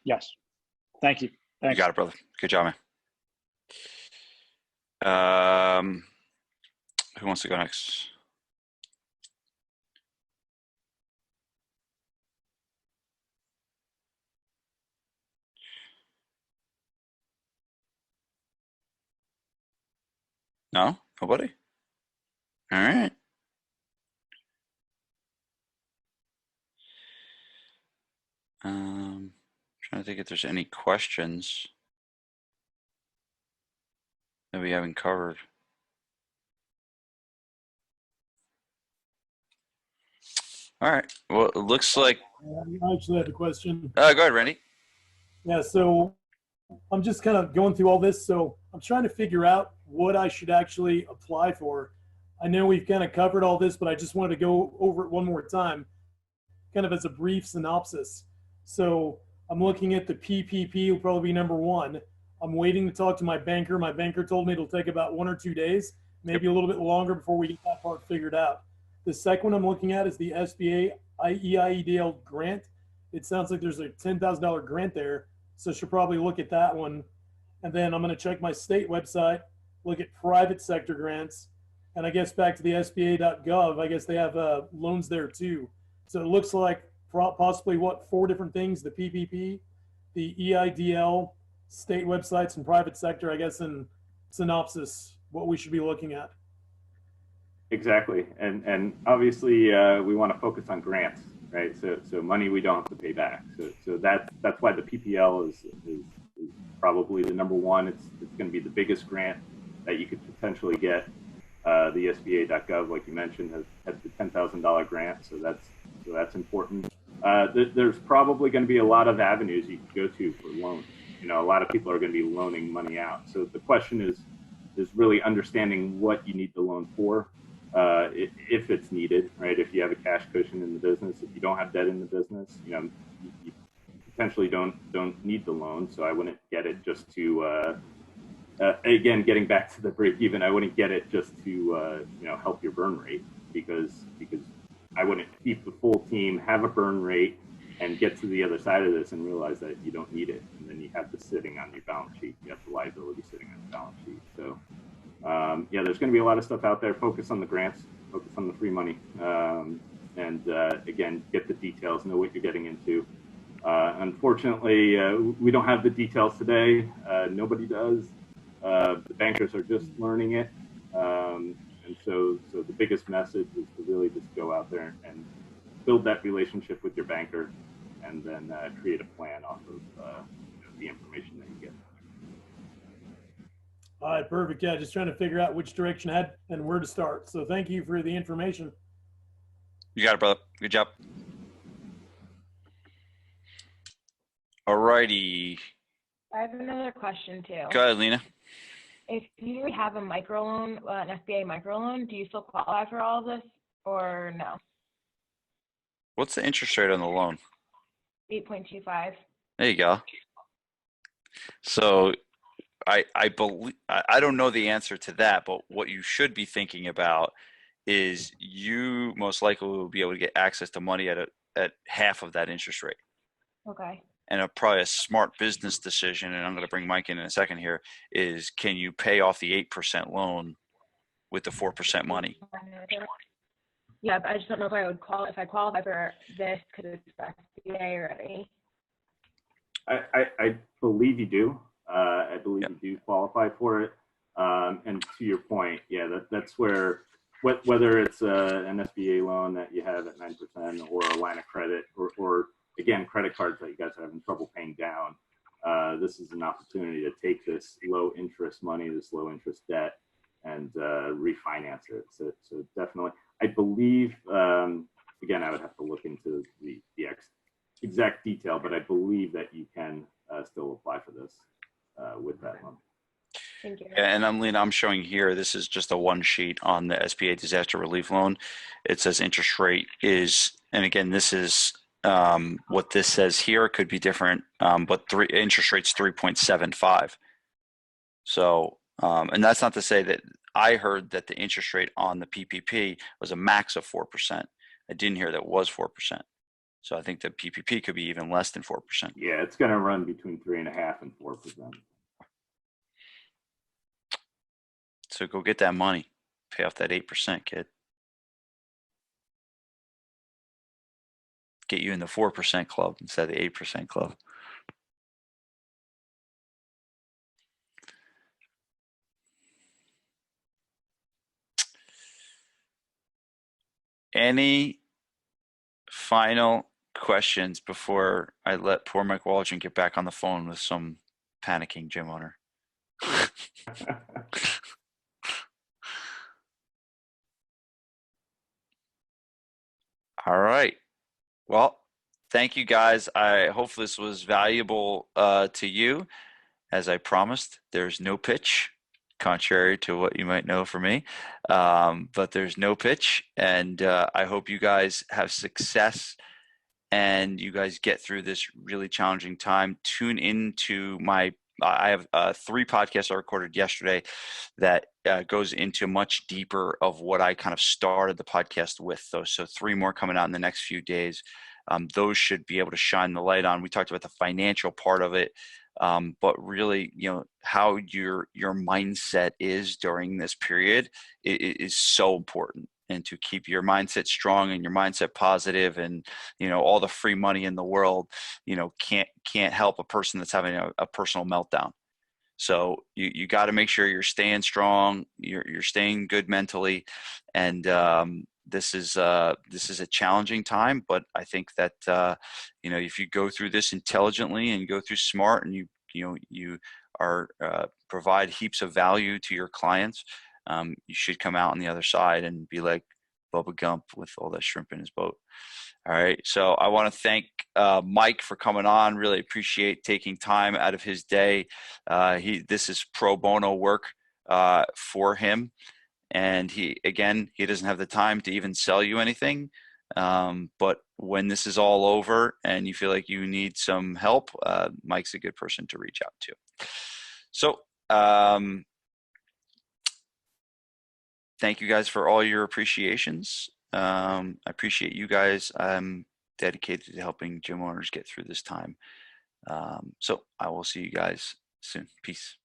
Yes. Thank you. Thanks. You got it, brother. Good job, man. Who wants to go next? No? Nobody? All right. Trying to think if there's any questions that we haven't covered. All right. Well, it looks like. I actually had a question. Go ahead, Randy. Yeah, so I'm just kind of going through all this. So I'm trying to figure out what I should actually apply for. I know we've kind of covered all this, but I just wanted to go over it one more time, kind of as a brief synopsis. So I'm looking at the PPP will probably be number 1. I'm waiting to talk to my banker. My banker told me it'll take about 1 or 2 days, maybe a little bit longer before we get that part figured out. The second one I'm looking at is the SBA EIDL grant. It sounds like there's a $10,000 grant there, so I should probably look at that one. And then I'm going to check my state website, look at private sector grants, and I guess back to the SBA.gov, I guess they have loans there too. So it looks like possibly 4 different things: the PPP, the EIDL, state websites, and private sector, I guess in synopsis, what we should be looking at. Exactly, and obviously we want to focus on grants, right? So money we don't have to pay back. So that's why the PPL is probably the number 1. It's going to be the biggest grant that you could potentially get. The SBA.gov, like you mentioned, has the $10,000 grant, so that's important. There's probably going to be a lot of avenues you can go to for loans. A lot of people are going to be loaning money out. So the question is really understanding what you need the loan for, if it's needed, right? If you have a cash cushion in the business, if you don't have debt in the business, you potentially don't need the loan. So I wouldn't get it just to again, getting back to the break even, I wouldn't get it just to help your burn rate, because I wouldn't keep the full team, have a burn rate, and get to the other side of this and realize that you don't need it, and then you have this sitting on your balance sheet. You have the liability sitting on your balance sheet. So there's going to be a lot of stuff out there. Focus on the grants, focus on the free money, and again, get the details, know what you're getting into. Unfortunately, we don't have the details today. Nobody does. The bankers are just learning it. And so the biggest message is to really just go out there and build that relationship with your banker, and then create a plan off of the information that you get. All right, perfect. Yeah, just trying to figure out which direction to head and where to start. So thank you for the information. You got it, brother. Good job. All righty. I have another question too. Go ahead, Lena. If you have a microloan, an SBA microloan, do you still qualify for all of this or no? What's the interest rate on the loan? 8.25. There you go. So I believe, I don't know the answer to that, but what you should be thinking about is you most likely will be able to get access to money at half of that interest rate. Okay. And probably a smart business decision, and I'm going to bring Mike in a second here, is can you pay off the 8% loan with the 4% money? Yeah, but I just don't know if I would if I qualify for this because it's SBA already. I believe you do. I believe you do qualify for it. And to your point, yeah, that's where whether it's an SBA loan that you have at 9% or a line of credit or again, credit cards that you guys are having trouble paying down, this is an opportunity to take this low interest money, this low interest debt, and refinance it. So definitely, I believe, again, I would have to look into the exact detail, but I believe that you can still apply for this with that loan. Thank you. And I'm showing here, this is just a one sheet on the SBA disaster relief loan. It says interest rate is, and again, this is what this says here could be different, but interest rate's 3.75. So, and that's not to say that I heard that the interest rate on the PPP was a max of 4%. I didn't hear that it was 4%. So I think the PPP could be even less than 4%. Yeah, it's going to run between 3.5% and 4%. So go get that money, pay off that 8%, kid. Get you in the 4% club instead of the 8% club. Any final questions before I let poor Mike Waldron get back on the phone with some panicking gym owner? All right. Well, thank you guys. I hope this was valuable to you. As I promised, there's no pitch, contrary to what you might know from me, but there's no pitch. And I hope you guys have success and you guys get through this really challenging time. Tune into I have 3 podcasts I recorded yesterday that goes into much deeper of what I kind of started the podcast with. So 3 more coming out in the next few days. Those should be able to shine the light on. We talked about the financial part of it, but really, how your mindset is during this period is so important. And to keep your mindset strong and your mindset positive, and all the free money in the world, can't help a person that's having a personal meltdown. So you got to make sure you're staying strong, you're staying good mentally, and this is a challenging time. But I think that if you go through this intelligently and go through smart, and you are provide heaps of value to your clients, you should come out on the other side and be like Bubba Gump with all that shrimp in his boat. All right. So I want to thank Mike for coming on. Really appreciate taking time out of his day. This is pro bono work for him. And he doesn't have the time to even sell you anything. But when this is all over and you feel like you need some help, Mike's a good person to reach out to. So, thank you guys for all your appreciations. I appreciate you guys. I'm dedicated to helping gym owners get through this time. So I will see you guys soon. Peace.